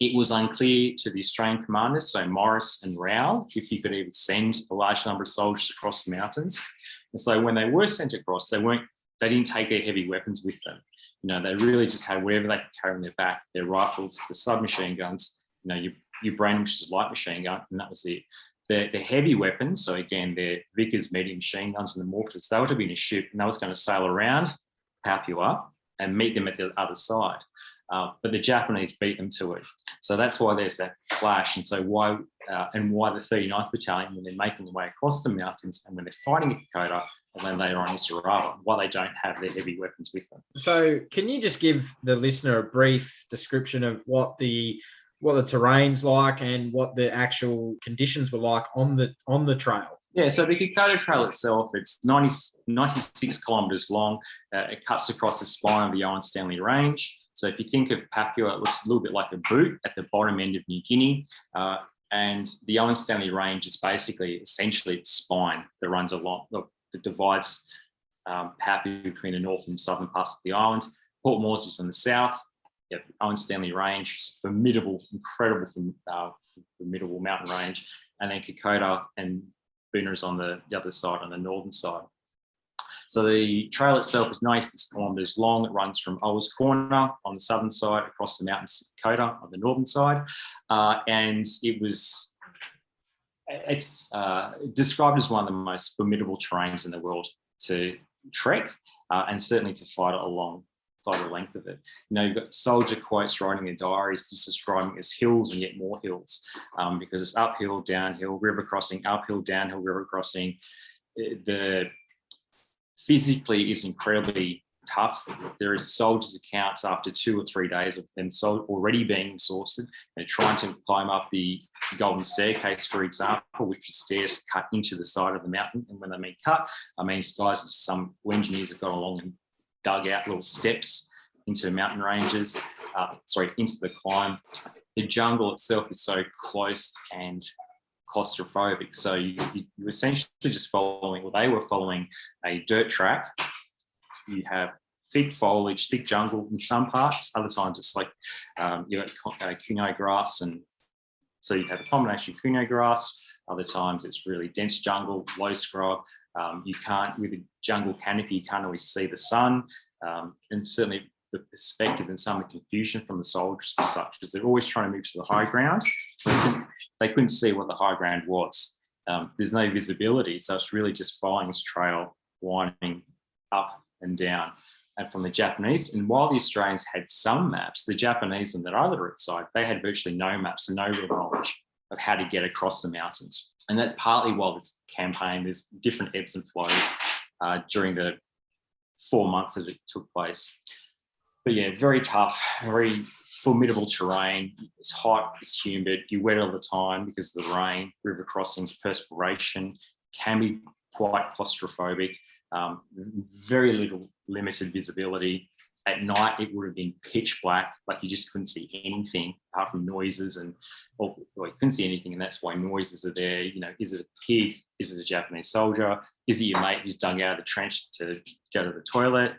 It was unclear to the Australian commanders, so Morris and Rowell, if you could even send a large number of soldiers across the mountains. And so when they were sent across, they didn't take their heavy weapons with them. They really just had whatever they could carry on their back, their rifles, the submachine guns, your Brandish's light machine gun, and that was it. The heavy weapons, so again, their Vickers medium machine guns and the mortars, they were to be in a ship and they was going to sail around, pap you up, and meet them at the other side. But the Japanese beat them to it. So that's why there's that clash. And so why the 39th Battalion, when they're making their way across the mountains and when they're fighting at Kokoda, and then later on in Sarava, why they don't have their heavy weapons with them. So can you just give the listener a brief description of what the terrain's like and what the actual conditions were like on the trail? Yeah, so the Kokoda Trail itself, it's 96 kilometres long. It cuts across the spine of the Owen Stanley Range. So if you think of Papua, it looks a little bit like a boot at the bottom end of New Guinea. And the Owen Stanley Range is essentially its spine that runs along, that divides Papua between the north and southern parts of the island. Port Moresby's on the south. Yeah, Owen Stanley Range, is a formidable, formidable mountain range. And then Kokoda and Booner's on the other side, on the northern side. So the trail itself is 96 kilometres long. It runs from Owers Corner on the southern side across the mountains to Kokoda on the northern side. And it's described as one of the most formidable terrains in the world to trek and certainly to fight along the length of it. You've got soldier quotes writing in diaries just describing it as hills and yet more hills because it's uphill, downhill, river crossing, uphill, downhill, river crossing. The physically is incredibly tough. There is soldiers' accounts after 2 or 3 days of them already being exhausted and trying to climb up the Golden Staircase, for example, which is stairs cut into the side of the mountain. And when they mean cut, I mean some engineers have gone along and dug out little steps into mountain ranges, into the climb. The jungle itself is so close and claustrophobic. So you essentially just they were following a dirt track. You have thick foliage, thick jungle in some parts. Other times it's like you got kuno grass, and so you have a combination of kuno grass. Other times it's really dense jungle, low scrub. You can't, with a jungle canopy, you can't always see the sun, and certainly the perspective and some of the confusion from the soldiers was such because they're always trying to move to the high ground. They couldn't see what the high ground was. There's no visibility, so it's really just following this trail, winding up and down. And from the Japanese, and while the Australians had some maps, the Japanese on their other side, they had virtually no maps and no real knowledge of how to get across the mountains. And that's partly why this campaign, there's different ebbs and flows during the 4 months that it took place. But yeah, very tough, very formidable terrain. It's hot, it's humid, you wet all the time because of the rain, river crossings, perspiration, can be quite claustrophobic, very limited visibility. At night, it would have been pitch black, like you just couldn't see anything apart from noises, or you couldn't see anything, and that's why noises are there. Is it a pig? Is it a Japanese soldier? Is it your mate who's dug out of the trench to go to the toilet?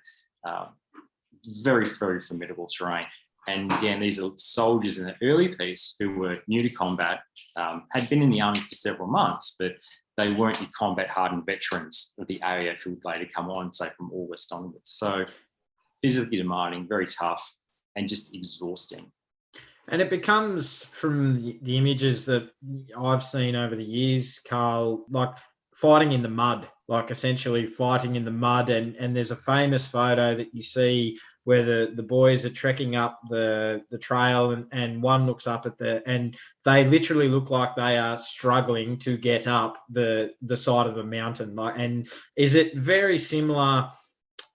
Very, very formidable terrain. And again, these are soldiers in the early piece who were new to combat, had been in the army for several months, but they weren't the combat-hardened veterans of the AAF who would later come on, say, from August onwards. So physically demanding, very tough, and just exhausting. And it becomes, from the images that I've seen over the years, Karl, like fighting in the mud, like essentially fighting in the mud. And there's a famous photo that you see where the boys are trekking up the trail and one looks up and they literally look like they are struggling to get up the side of a mountain. And is it very similar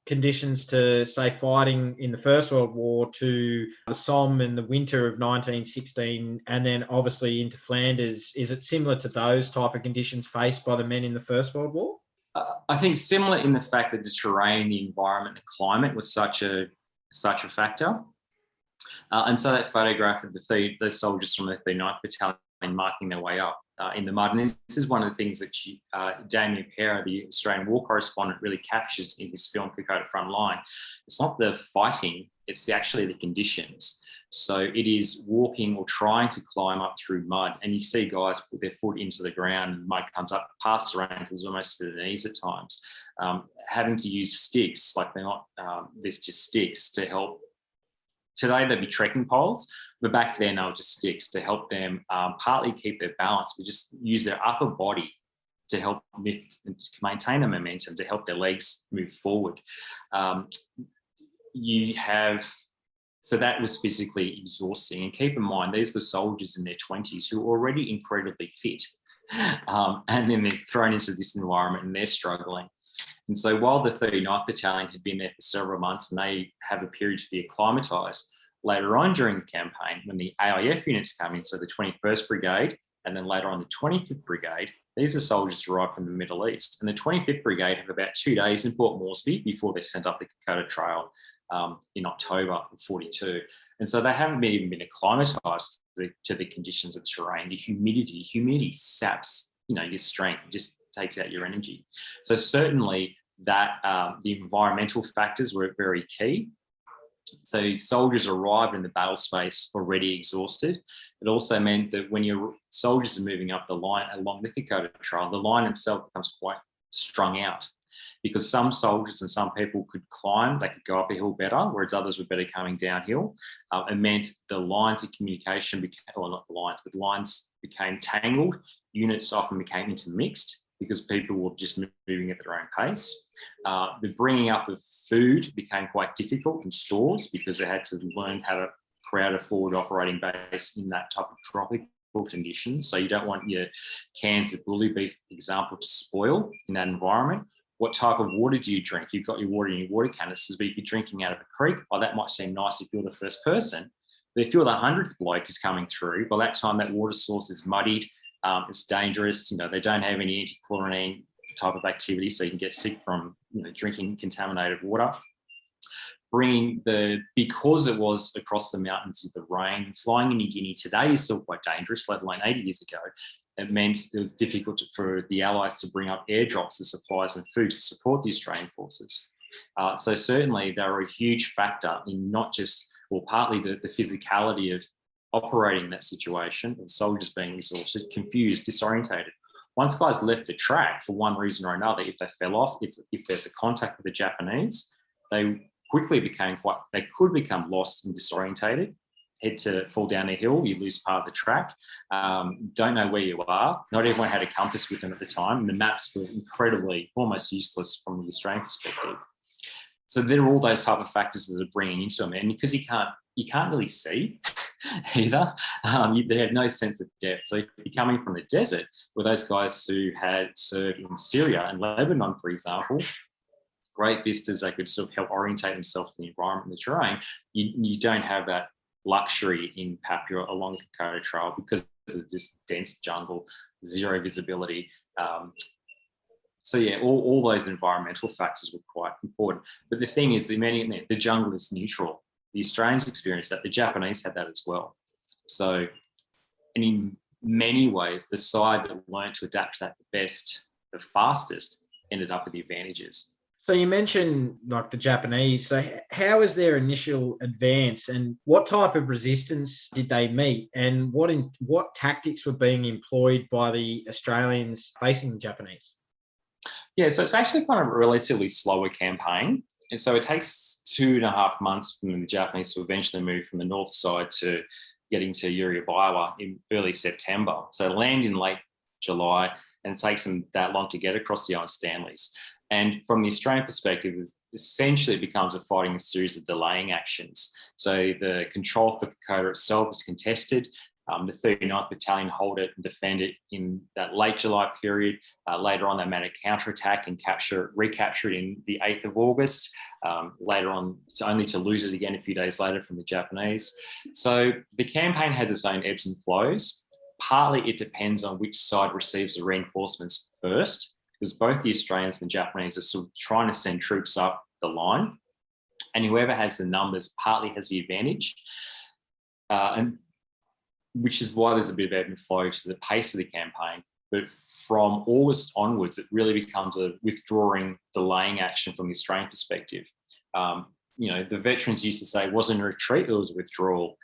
conditions to, say, fighting in the First World War to the Somme in the winter of 1916 and then obviously into Flanders? Is it similar to those type of conditions faced by the men in the First World War? I think similar in the fact that the terrain, the environment, the climate was such a factor. And so that photograph of those soldiers from the 39th Battalion marking their way up in the mud. And this is one of the things that Damien Pera, the Australian war correspondent, really captures in his film Kokoda Front Line. It's not the fighting, it's actually the conditions. So it is walking or trying to climb up through mud, and you see guys put their foot into the ground and mud comes up past their ankles, almost to the knees at times. Having to use sticks, like they're not, there's just sticks to help. Today they'd be trekking poles, but back then they were just sticks to help them partly keep their balance, but just use their upper body to help lift and to maintain the momentum, to help their legs move forward. So that was physically exhausting. And keep in mind, these were soldiers in their 20s who were already incredibly fit. And then they're thrown into this environment and they're struggling. And so while the 39th Battalion had been there for several months and they have a period to be acclimatised, later on during the campaign, when the AIF units come in, so the 21st Brigade and then later on the 25th Brigade, these are soldiers arrived from the Middle East. And the 25th Brigade have about 2 days in Port Moresby before they're sent up the Kokoda Trail in October of 42. And so they haven't even been acclimatised to the conditions of terrain. The humidity saps, your strength, just takes out your energy. So certainly that the environmental factors were very key. So soldiers arrived in the battle space already exhausted. It also meant that when your soldiers are moving up the line along the Kokoda Trail, the line itself becomes quite strung out, because some soldiers and some people could climb, they could go up a hill better, whereas others were better coming downhill. It meant the lines of communication became, or not the lines, but lines became tangled. Units often became intermixed because people were just moving at their own pace. The bringing up of food became quite difficult in stores because they had to learn how to create a forward operating base in that type of tropical conditions. So you don't want your cans of bully beef, for example, to spoil in that environment. What type of water do you drink? You've got your water in your water canisters, but if you're drinking out of a creek, well, that might seem nice if you're the first person. But if you're the 100th bloke is coming through, by that time that water source is muddied, it's dangerous. They don't have any anti-chlorine type of activity, so you can get sick from drinking contaminated water. Because it was across the mountains with the rain, flying in Guinea today is still quite dangerous, let alone 80 years ago. It meant it was difficult for the Allies to bring up airdrops of supplies and food to support the Australian forces. So certainly they were a huge factor in not just, well, partly the physicality of operating that situation, and soldiers being exhausted, confused, disorientated. Once guys left the track for one reason or another, if they fell off, if there's a contact with the Japanese, they quickly could become lost and disorientated, fall down a hill, you lose part of the track, don't know where you are. Not everyone had a compass with them at the time, and the maps were incredibly, almost useless from the Australian perspective. So there are all those type of factors that are bringing into them, and because you can't really see either, they have no sense of depth. So if you're coming from the desert, where those guys who had served in Syria and Lebanon, for example, great vistas, they could sort of help orientate themselves in the environment and the terrain. You don't have that luxury in Papua along the Kokoda Trail because of this dense jungle, zero visibility. So yeah, all those environmental factors were quite important. But the thing is, the jungle is neutral. The Australians experienced that. The Japanese had that as well. So, and in many ways, the side that learned to adapt to that the best, the fastest, ended up with the advantages. So you mentioned like the Japanese. So how was their initial advance, and what type of resistance did they meet, and what tactics were being employed by the Australians facing the Japanese? Yeah, so it's actually kind of a relatively slower campaign. And so it takes 2.5 months for the Japanese to eventually move from the north side to getting to Uriabiwa in early September. So land in late July, and it takes them that long to get across the Iron Stanleys. And from the Australian perspective, essentially it becomes a fighting series of delaying actions. So the control for Kokoda itself is contested. The 39th Battalion hold it and defend it in that late July period. Later on, they mount a counterattack and recapture it in the 8th of August. Later on, it's only to lose it again a few days later from the Japanese. So the campaign has its own ebbs and flows. Partly it depends on which side receives the reinforcements first, because both the Australians and the Japanese are sort of trying to send troops up the line. and whoever has the numbers partly has the advantage, and which is why there's a bit of ebb and flow to the pace of the campaign. But from August onwards, it really becomes a withdrawing, delaying action from the Australian perspective. The veterans used to say it wasn't a retreat, it was a withdrawal,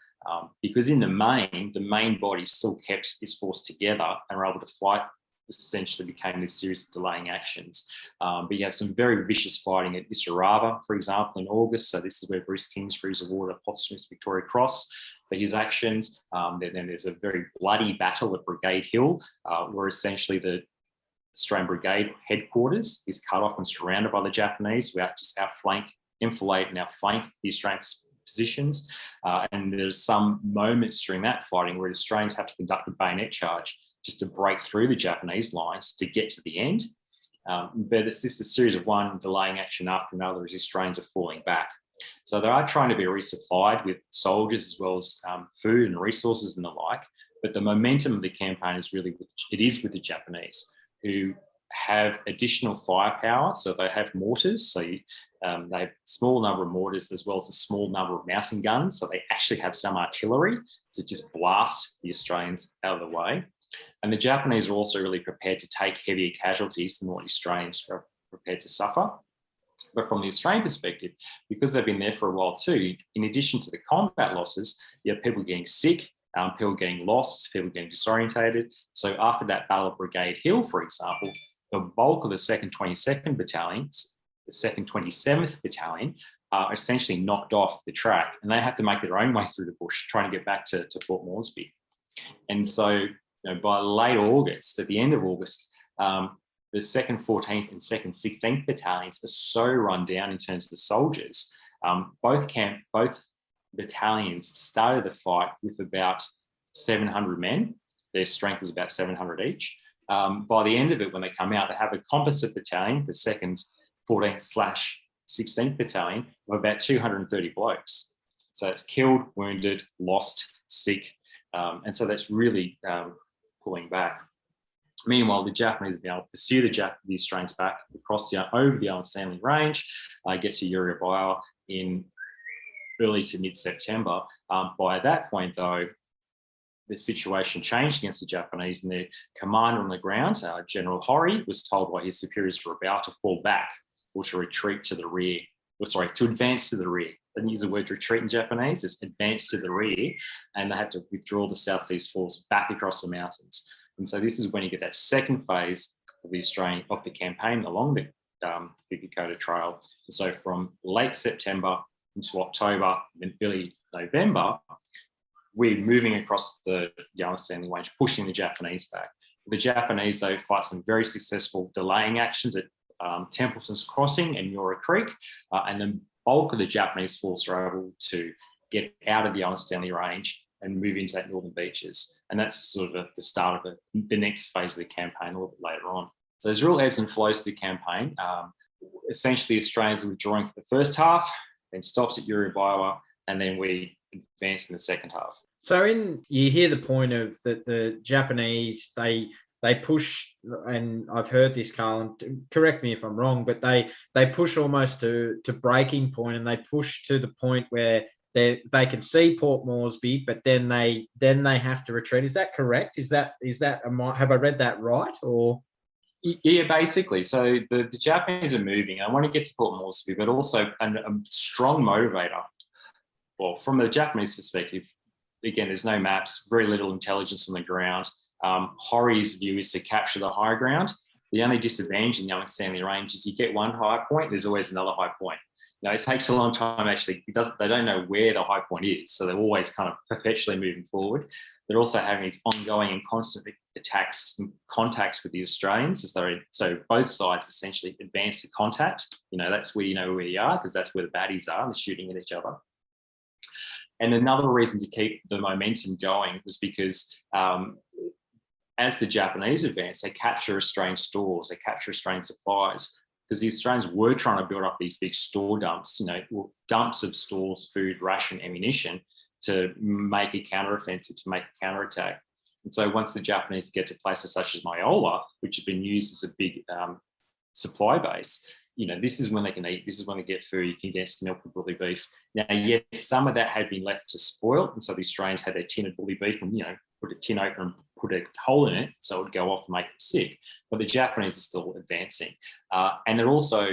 because in the main body still kept its force together and were able to fight. Essentially became this series of delaying actions. But you have some very vicious fighting at Isarava, for example, in August. So this is where Bruce Kingsbury is awarded a posthumous Victoria Cross for his actions. Then there's a very bloody battle at Brigade Hill, where essentially the Australian Brigade headquarters is cut off and surrounded by the Japanese, who just outflank, enfilade and outflank the Australian positions. And there's some moments during that fighting where the Australians have to conduct a bayonet charge just to break through the Japanese lines to get to the end. But it's just a series of one delaying action after another as the Australians are falling back. So they are trying to be resupplied with soldiers as well as food and resources and the like. But the momentum of the campaign is really with the Japanese, who have additional firepower. So they have mortars. So they have a small number of mortars as well as a small number of mountain guns. So they actually have some artillery to just blast the Australians out of the way. And the Japanese are also really prepared to take heavier casualties than what Australians are prepared to suffer. But from the Australian perspective, because they've been there for a while too, in addition to the combat losses, you have people getting sick, people getting lost, people getting disorientated. So after that Battle of Brigade Hill, for example, the bulk of the 2nd 22nd Battalions, the 2nd 27th Battalion, are essentially knocked off the track, and they have to make their own way through the bush, trying to get back to Port Moresby. And so by late August, at the end of August, the 2nd 14th and 2nd 16th Battalions are so run down in terms of the soldiers. Both battalions started the fight with about 700 men. Their strength was about 700 each. By the end of it, when they come out, they have a composite battalion, the 2nd 14th/16th Battalion, of about 230 blokes. So it's killed, wounded, lost, sick. And so that's really pulling back. Meanwhile, the Japanese have been able to pursue the Australians back across over the Island Stanley Range, get to Uriabaya in early to mid-September. By that point, though, the situation changed against the Japanese, and their commander on the ground, General Hori, was told by his superiors were about to fall back or to retreat to the rear. To advance to the rear. They didn't use the word retreat in Japanese, it's advance to the rear, and they had to withdraw the South East force back across the mountains. And so this is when you get that second phase of the campaign along the Kokoda Trail. And so from late September into October and early November, we're moving across the Island Stanley Range, pushing the Japanese back. The Japanese, though, fight some very successful delaying actions at Templeton's Crossing and Yora Creek, and the bulk of the Japanese force are able to get out of the Island Stanley Range and move into that northern beaches. And that's sort of the start of the next phase of the campaign a little bit later on. So there's real ebbs and flows to the campaign. Essentially, Australians are withdrawing for the first half, then stops at Uriabaya, and then we advance in the second half. So you hear the point of that the Japanese, they push, and I've heard this, Karl, and correct me if I'm wrong, but they push almost to breaking point, and they push to the point where they can see Port Moresby, but then they have to retreat. Is that correct? Is that have I read that right? Or yeah, basically. So the Japanese are moving. I want to get to Port Moresby, but also a strong motivator. Well, from the Japanese perspective, again, there's no maps, very little intelligence on the ground. Hori's view is to capture the high ground. The only disadvantage in the Island Stanley Range is you get one high point, there's always another high point. Now, it takes a long time, actually. They don't know where the high point is, so they're always kind of perpetually moving forward. They're also having these ongoing and constant attacks and contacts with the Australians. So both sides essentially advance to contact. That's where you know where you are, because that's where the baddies are, they're shooting at each other. And another reason to keep the momentum going was because as the Japanese advance, they capture Australian stores, they capture Australian supplies, because the Australians were trying to build up these big store dumps, dumps of stores, food, ration, ammunition, to make a counteroffensive, to make a counterattack. And so once the Japanese get to places such as Myola, which have been used as a big supply base, this is when they can eat, this is when they get food, condensed milk and bully beef. Now, yes, some of that had been left to spoil, and so the Australians had their tin of bully beef and, put a tin open and put a hole in it so it would go off and make them sick. But the Japanese are still advancing. And they're also,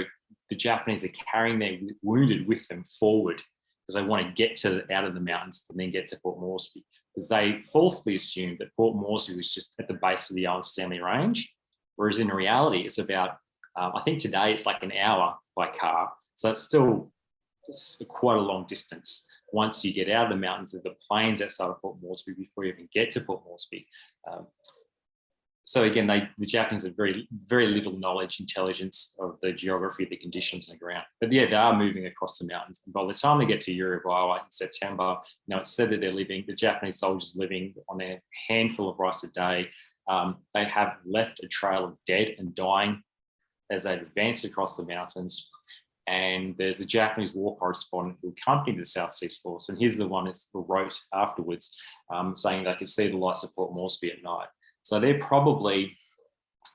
the Japanese are carrying their wounded with them forward because they want to get out of the mountains and then get to Port Moresby. Because they falsely assumed that Port Moresby was just at the base of the Owen Stanley Range, whereas in reality, it's about, I think today it's like an hour by car. So it's quite a long distance. Once you get out of the mountains, there's the plains outside of Port Moresby before you even get to Port Moresby. So again, the Japanese have very, very little knowledge, intelligence of the geography, the conditions on the ground. But yeah, they are moving across the mountains. And by the time they get to Uriwai in September, it's said that the Japanese soldiers living on a handful of rice a day. They have left a trail of dead and dying as they advance across the mountains. And there's a Japanese war correspondent who accompanied the South Seas Force. And he's the one that wrote afterwards saying they could see the lights of Port Moresby at night. So they're probably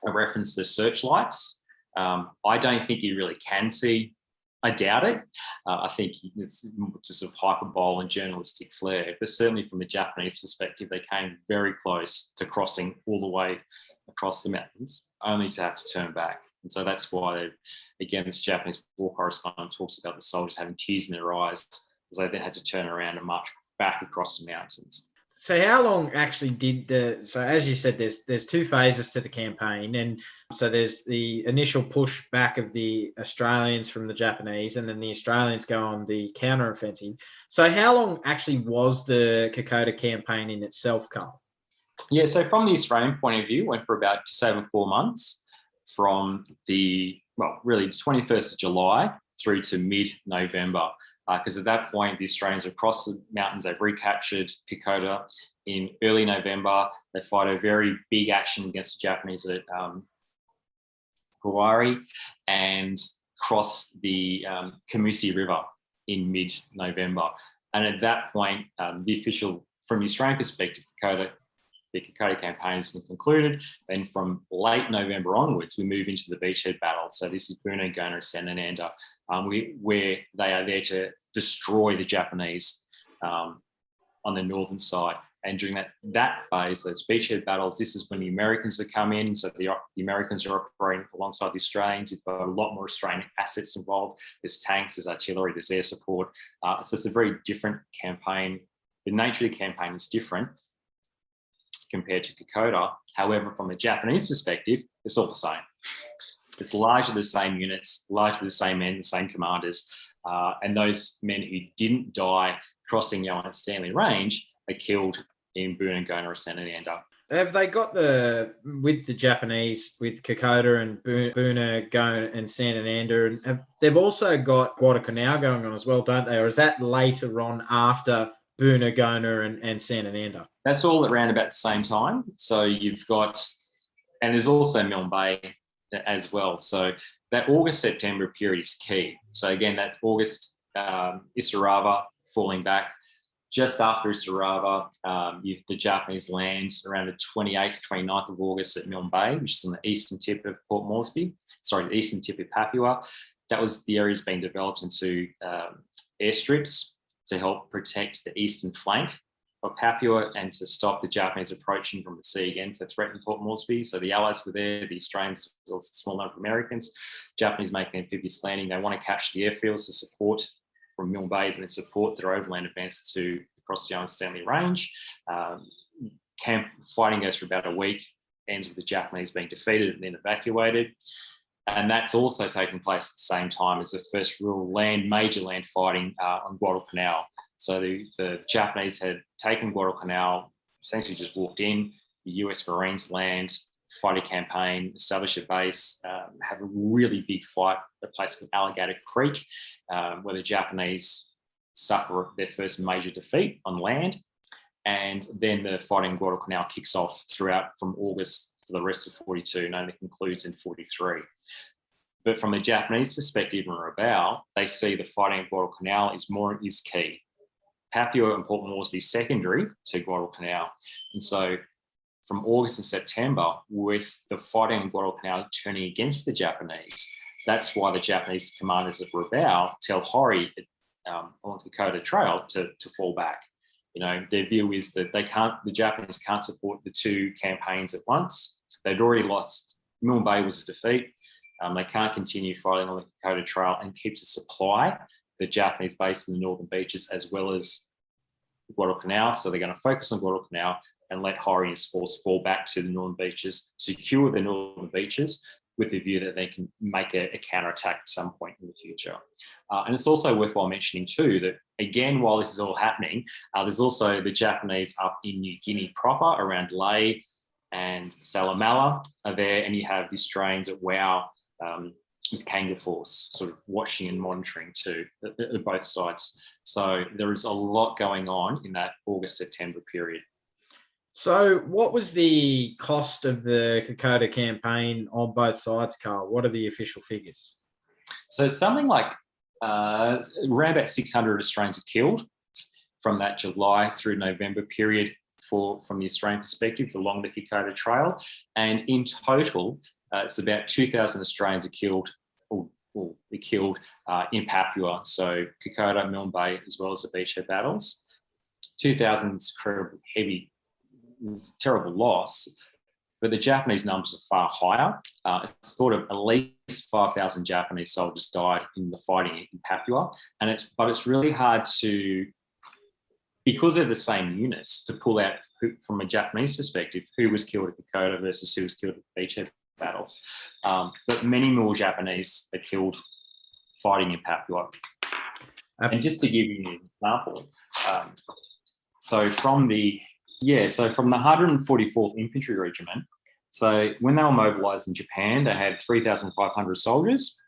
a reference to searchlights. I don't think you really can see. I doubt it. I think it's just a hyperbole and journalistic flair. But certainly from the Japanese perspective, they came very close to crossing all the way across the mountains, only to have to turn back. And so that's why, again, this Japanese war correspondent talks about the soldiers having tears in their eyes because they then had to turn around and march back across the mountains. So how long actually so as you said, there's two phases to the campaign. And so there's the initial push back of the Australians from the Japanese, and then the Australians go on the counteroffensive. So how long actually was the Kokoda campaign in itself, Karl? Yeah, so from the Australian point of view, it went for about just over 4 months from really the 21st of July through to mid-November. Because at that point, the Australians have crossed the mountains, they've recaptured Kokoda. In early November, they fight a very big action against the Japanese at Huari and cross the Kamusi River in mid-November. And at that point, from the Australian perspective, the Kokoda campaign has been concluded. Then from late November onwards, we move into the beachhead battle. So this is Buna, Gona, Senananda, where they are there to destroy the Japanese on the northern side. And during that phase, those beachhead battles, this is when the Americans have come in. So the Americans are operating alongside the Australians. You've got a lot more Australian assets involved. There's tanks, there's artillery, there's air support. So it's a very different campaign. The nature of the campaign is different compared to Kokoda. However, from a Japanese perspective, it's all the same. It's largely the same units, largely the same men, the same commanders. And those men who didn't die crossing the Owen Stanley Range are killed in Buna, Gona, or Senananda. Have they got with the Japanese, with Kokoda and Buna, Gona, and Senananda, and they've also got Guadalcanal going on as well, don't they? Or is that later on after Buna, Gona, and Senananda? That's all around about the same time. So you've got, and there's also Milne Bay as well. So that August-September period is key. So again, that August, Isarava falling back. Just after Isarava, the Japanese land around the 28th, 29th of August at Milne Bay, which is on the eastern tip of Port Moresby, the eastern tip of Papua. That was the areas being developed into airstrips to help protect the eastern flank of Papua and to stop the Japanese approaching from the sea again to threaten Port Moresby. So the Allies were there, the Australians, a small number of Americans, Japanese making amphibious landing. They want to capture the airfields to support from Milne Bay and support their overland advance to across the Owen Stanley Range. Camp fighting goes for about a week, ends with the Japanese being defeated and then evacuated. And that's also taking place at the same time as the first real major land fighting on Guadalcanal. So the Japanese had taken Guadalcanal, essentially just walked in, the US Marines land, fight a campaign, establish a base, have a really big fight at a place called Alligator Creek, where the Japanese suffer their first major defeat on land. And then the fighting in Guadalcanal kicks off throughout from August for the rest of 42 and only concludes in 43. But from the Japanese perspective in Rabaul, they see the fighting at Guadalcanal is key. Papua and Port Moresby secondary to Guadalcanal. And so from August and September, with the fighting in Guadalcanal turning against the Japanese, that's why the Japanese commanders at Rabaul tell Hori on the Kokoda Trail to fall back. Their view is that the Japanese can't support the two campaigns at once. They'd already lost. Milne Bay was a defeat. They can't continue fighting on the Kokoda Trail and keep to supply the Japanese base in the northern beaches as well as Guadalcanal. So they're going to focus on Guadalcanal and let Hori and his force fall back to the northern beaches, secure the northern beaches with the view that they can make a counterattack at some point in the future. And it's also worthwhile mentioning too that, again, while this is all happening, there's also the Japanese up in New Guinea proper around Lae and Salamala are there, and you have the Australians at Wau with Kanga Force sort of watching and monitoring too at both sides. So there is a lot going on in that August-September period. So what was the cost of the Kokoda campaign on both sides, Karl? What are the official figures? So something like around about 600 Australians are killed from that July through November period from the Australian perspective along the Kokoda Trail. And in total, it's about 2,000 Australians are killed in Papua. So Kokoda, Milne Bay, as well as the beachhead battles. 2,000 is heavy, terrible loss, but the Japanese numbers are far higher. It's thought of at least 5,000 Japanese soldiers died in the fighting in Papua, but it's really hard to, because they're the same units, to pull out from a Japanese perspective who was killed at Kokoda versus who was killed at the beachhead battles. But many more Japanese are killed fighting in Papua. And just to give you an example, so from the 144th Infantry Regiment, so when they were mobilised in Japan, they had 3,500 soldiers.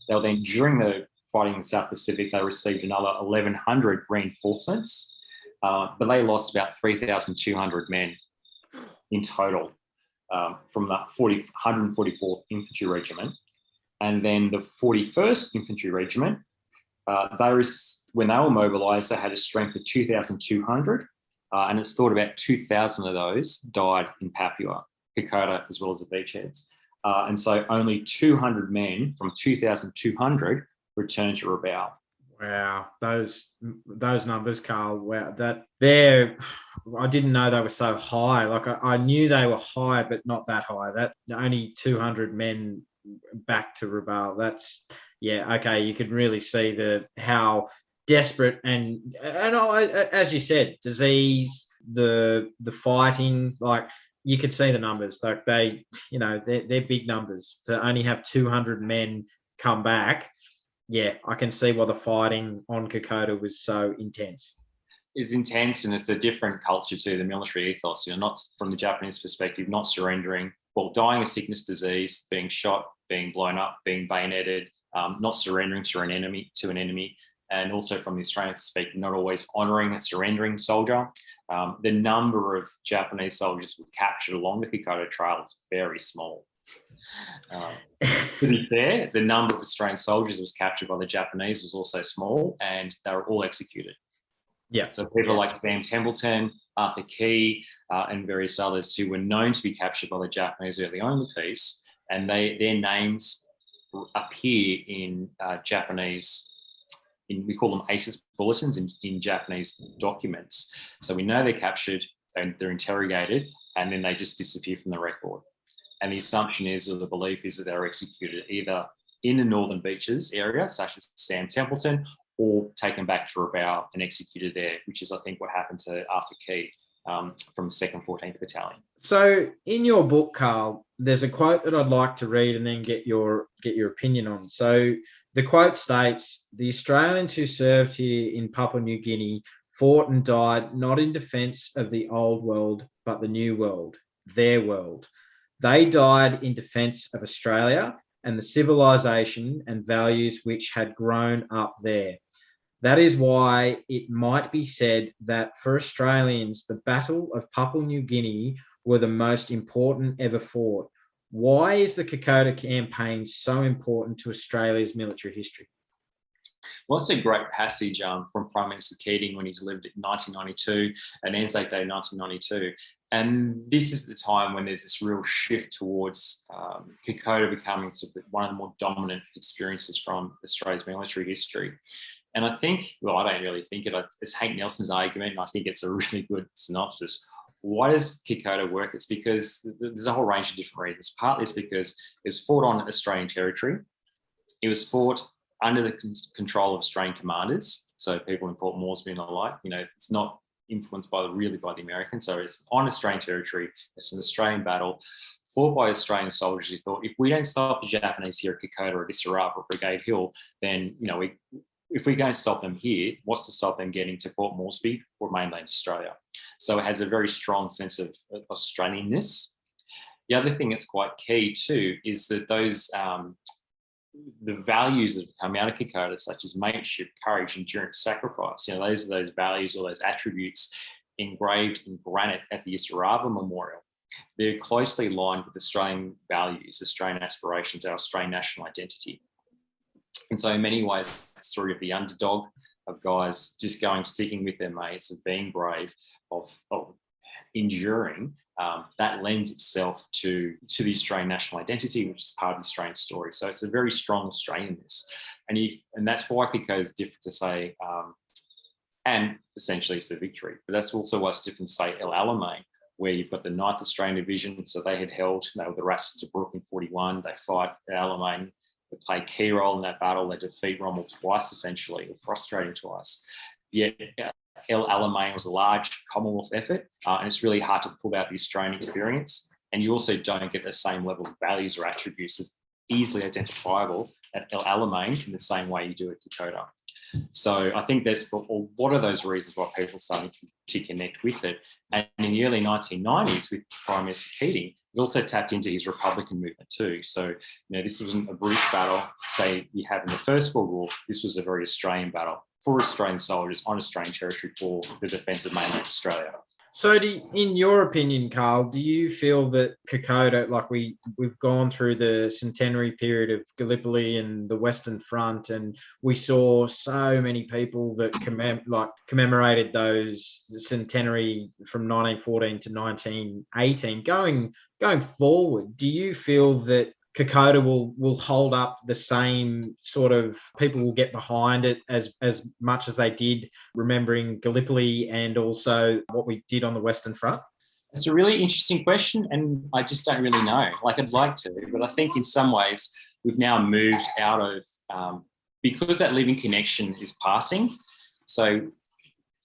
They were then, during the fighting in the South Pacific, they received another 1,100 reinforcements, but they lost about 3,200 men in total from the 144th Infantry Regiment. And then the 41st Infantry Regiment, when they were mobilised, they had a strength of 2,200. And it's thought about 2,000 of those died in Papua, Kokoda, as well as the beachheads. And so only 200 men from 2,200 returned to Rabaul. Wow, those numbers, Karl. Wow, I didn't know they were so high. Like I knew they were high, but not that high. That only 200 men back to Rabaul. That's okay. You can really see how desperate and as you said, disease, the fighting, like you could see the numbers, like they're big numbers. To only have 200 men come back, I can see why the fighting on Kokoda was so intense. It's intense, and it's a different culture to the military ethos. Not from the Japanese perspective, not surrendering, dying of sickness, disease, being shot, being blown up, being bayoneted, not surrendering to an enemy. And also from the Australian perspective, not always honouring a surrendering soldier. The number of Japanese soldiers who were captured along the Kokoda Trail is very small. To be fair, the number of Australian soldiers that was captured by the Japanese was also small, and they were all executed. Yeah. So people like Sam Templeton, Arthur Key, and various others who were known to be captured by the Japanese early on in the piece, and their names appear in Japanese. We call them ACES bulletins in Japanese documents. So we know they're captured, they're interrogated, and then they just disappear from the record. And the assumption is, or the belief is, that they're executed either in the northern beaches area, such as Sam Templeton, or taken back to Rabaul and executed there, which is, I think, what happened to Arthur Key from 2nd 14th Battalion. So in your book, Karl, there's a quote that I'd like to read and then get your opinion on. So the quote states, "The Australians who served here in Papua New Guinea fought and died not in defence of the old world, but the new world, their world. They died in defence of Australia and the civilisation and values which had grown up there. That is why it might be said that for Australians, the Battle of Papua New Guinea were the most important ever fought. Why is the Kokoda campaign so important to Australia's military history?" Well, it's a great passage from Prime Minister Keating when he delivered it in 1992, an Anzac Day 1992. And this is the time when there's this real shift towards Kokoda becoming sort of one of the more dominant experiences from Australia's military history. And I think, well, I don't really think it. It's Hank Nelson's argument, and I think it's a really good synopsis. Why does Kokoda work? It's because there's a whole range of different reasons. Partly it's because it was fought on Australian territory. It was fought under the control of Australian commanders, so people in Port Moresby and the like. It's not influenced by the Americans. So it's on Australian territory. It's an Australian battle fought by Australian soldiers who thought, if we don't stop the Japanese here at Kokoda or Disarab or Brigade Hill, then if we don't stop them here, what's to stop them getting to Port Moresby or mainland Australia? So it has a very strong sense of Australianness. The other thing that's quite key too is that those the values that have come out of Kokoda, such as mateship, courage, endurance, sacrifice, those are those values or those attributes engraved in granite at the Isaraba Memorial. They're closely aligned with Australian values, Australian aspirations, our Australian national identity. And so in many ways, the story of the underdog, of guys just sticking with their mates, of being brave, of enduring, that lends itself to the Australian national identity, which is part of the Australian story. So it's a very strong Australianness. And that's why Kokoda is different to say, and essentially it's a victory. But that's also why it's different to say El Alamein, where you've got the 9th Australian Division. So they were the Rats of Tobruk in 41. They fight El Alamein. They play a key role in that battle. They defeat Rommel twice, essentially, or frustrate him twice. Yet El Alamein was a large Commonwealth effort, and it's really hard to pull out the Australian experience. And you also don't get the same level of values or attributes as easily identifiable at El Alamein in the same way you do at Kokoda. So I think there's a lot of those reasons why people are starting to connect with it. And in the early 1990s, with Prime Minister Keating, it also tapped into his Republican movement too. So, this wasn't a British battle, say you have in the First World War. This was a very Australian battle for Australian soldiers on Australian territory for the defence of mainland Australia. So in your opinion, Karl, do you feel that Kokoda, like we've gone through the centenary period of Gallipoli and the Western Front, and we saw so many people that commemorated those centenary from 1914 to 1918. Going forward, do you feel that Kokoda will hold up the same sort of, people will get behind it as much as they did remembering Gallipoli and also what we did on the Western Front? It's a really interesting question, and I just don't really know. I'd like to, but I think in some ways we've now moved out of, because that living connection is passing. So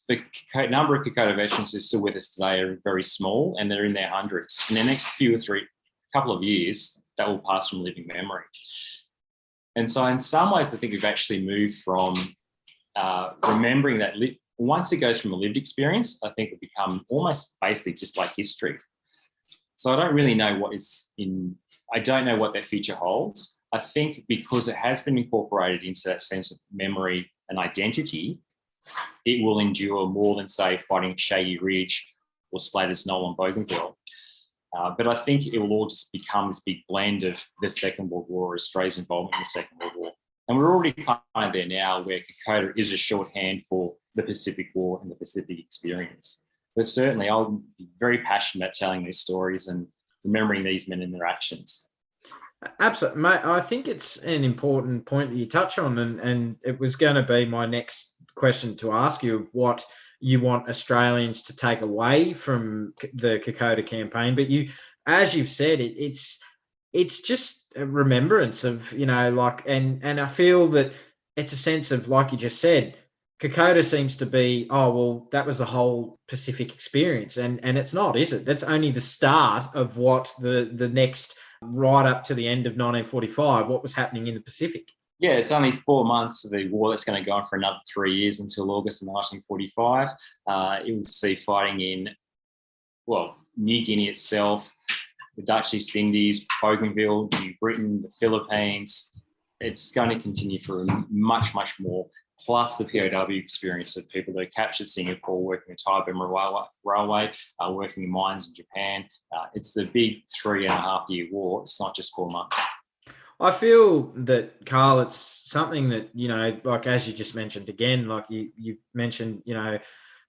the number of Kokoda veterans who are still with us today are very small, and they're in their hundreds. In the next couple of years, that will pass from living memory. And so in some ways, I think we've actually moved from remembering that once it goes from a lived experience, I think it become almost basically just like history. So I don't really know I don't know what that future holds. I think because it has been incorporated into that sense of memory and identity, it will endure more than, say, fighting at Shaggy Ridge or Slater's Knoll on Bougainville. But I think it will all just become this big blend of the Second World War, Australia's involvement in the Second World War. And we're already kind of there now, where Kokoda is a shorthand for the Pacific War and the Pacific experience. But certainly I'll be very passionate about telling these stories and remembering these men and their actions. Absolutely, mate. I think it's an important point that you touch on, and it was going to be my next question to ask you, what you want Australians to take away from the Kokoda campaign. But as you've said, it's just a remembrance of, and I feel that it's a sense of, like you just said, Kokoda seems to be, that was the whole Pacific experience. And it's not, is it? That's only the start of what the next, right up to the end of 1945, what was happening in the Pacific. Yeah, it's only 4 months of the war that's going to go on for another 3 years until August of 1945. You will see fighting in, New Guinea itself, the Dutch East Indies, Bougainville, New Britain, the Philippines. It's going to continue for much, much more, plus the POW experience of people that captured Singapore, working the Tai Bima Railway, working in mines in Japan. It's the big 3.5 year war. It's not just 4 months. I feel that, Karl, it's something that, as you just mentioned again, like you mentioned,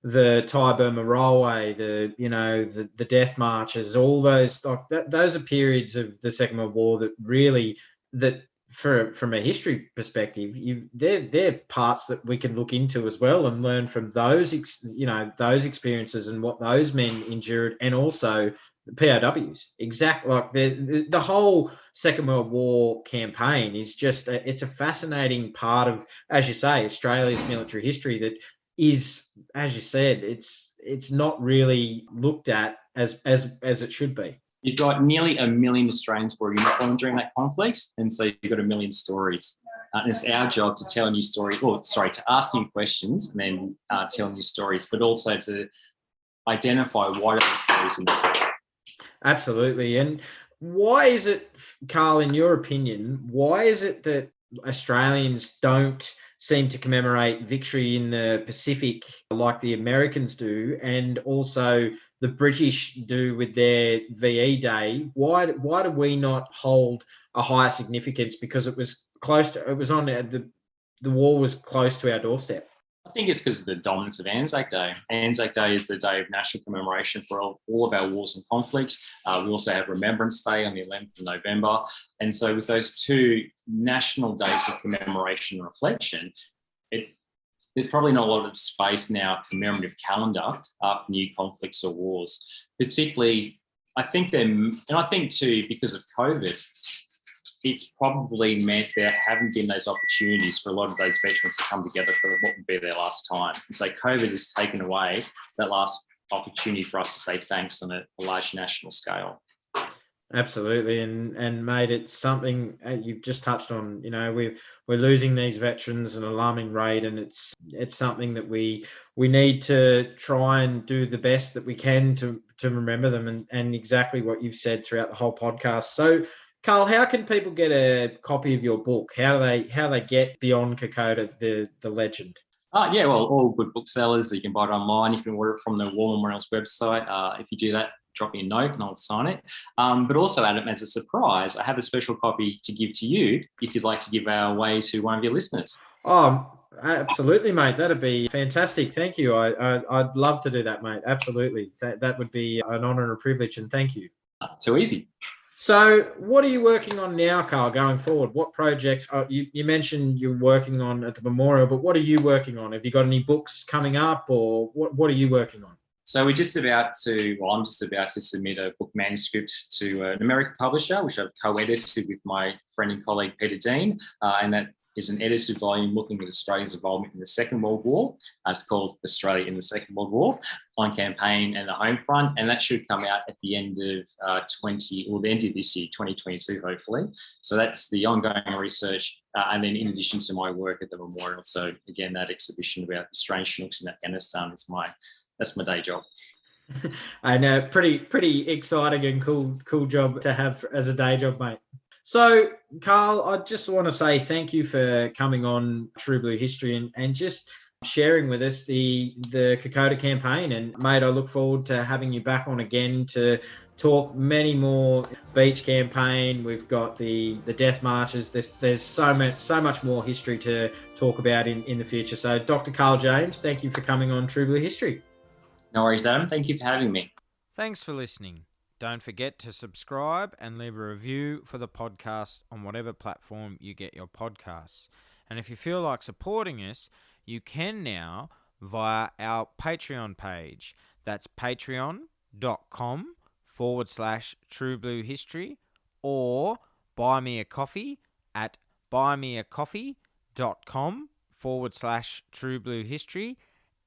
the Thai Burma Railway, the death marches, all those those are periods of the Second World War that really that from a history perspective, they're parts that we can look into as well and learn from those those experiences and what those men endured, and also the POWs. Exactly, like the whole Second World War campaign is just it's a fascinating part of, as you say, Australia's military history that is, as you said, it's not really looked at as it should be. You've got nearly 1 million Australians who were uniformed during that conflict, and so you've got 1 million stories. And it's our job to tell new stories, to ask new questions and then tell new stories, but also to identify what are the stories in the book. Absolutely. And why is it, Karl, in your opinion, why is it that Australians don't seem to commemorate victory in the Pacific like the Americans do, and also the British do with their VE Day? Why do we not hold a higher significance? Because it was close to, it was on the war was close to our doorstep. I think it's because of the dominance of Anzac Day. Anzac Day is the day of national commemoration for all of our wars and conflicts. We also have Remembrance Day on the 11th of November. And so with those two national days of commemoration and reflection, there's probably not a lot of space in our commemorative calendar for new conflicts or wars. Particularly, I think too, because of COVID, it's probably meant there haven't been those opportunities for a lot of those veterans to come together for what would be their last time. And so COVID has taken away that last opportunity for us to say thanks on a large national scale. Absolutely, and mate, it's something you've just touched on. We're losing these veterans at an alarming rate, and it's something that we need to try and do the best that we can to remember them, and exactly what you've said throughout the whole podcast. So, Karl, how can people get a copy of your book? How do they get beyond Kokoda, the legend? Yeah, well, all good booksellers. You can buy it online. You can order it from the War Memorial's website. If you do that, drop me a note and I'll sign it. But also, Adam, as a surprise, I have a special copy to give to you if you'd like to give away to one of your listeners. Oh, absolutely, mate. That'd be fantastic. Thank you. I'd love to do that, mate. Absolutely. That would be an honor and a privilege, and thank you. Too easy. So what are you working on now, Karl, going forward? What projects? You mentioned you're working on at the memorial, but what are you working on? Have you got any books coming up, or what are you working on? So I'm just about to submit a book manuscript to an American publisher, which I've co-edited with my friend and colleague, Peter Dean, and that is an edited volume looking at Australia's involvement in the Second World War. It's called Australia in the Second World War, on campaign and the home front, and that should come out at the end of the end of this year, 2022, hopefully. So that's the ongoing research, and then in addition to my work at the memorial. So again, that exhibition about the strange Chinooks in Afghanistan that's my day job. I know, pretty exciting and cool job to have as a day job, mate. So, Karl, I just want to say thank you for coming on True Blue History and just sharing with us the Kokoda campaign. And, mate, I look forward to having you back on again to talk many more beach campaign. We've got the death marches. There's so much more history to talk about in the future. So, Dr. Karl James, thank you for coming on True Blue History. No worries, Adam. Thank you for having me. Thanks for listening. Don't forget to subscribe and leave a review for the podcast on whatever platform you get your podcasts. And if you feel like supporting us, you can now via our Patreon page. That's patreon.com/True Blue History, or buy me a coffee at buymeacoffee.com/True Blue History,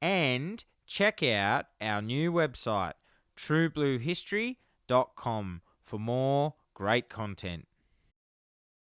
and check out our new website, truebluehistory.com, for more great content.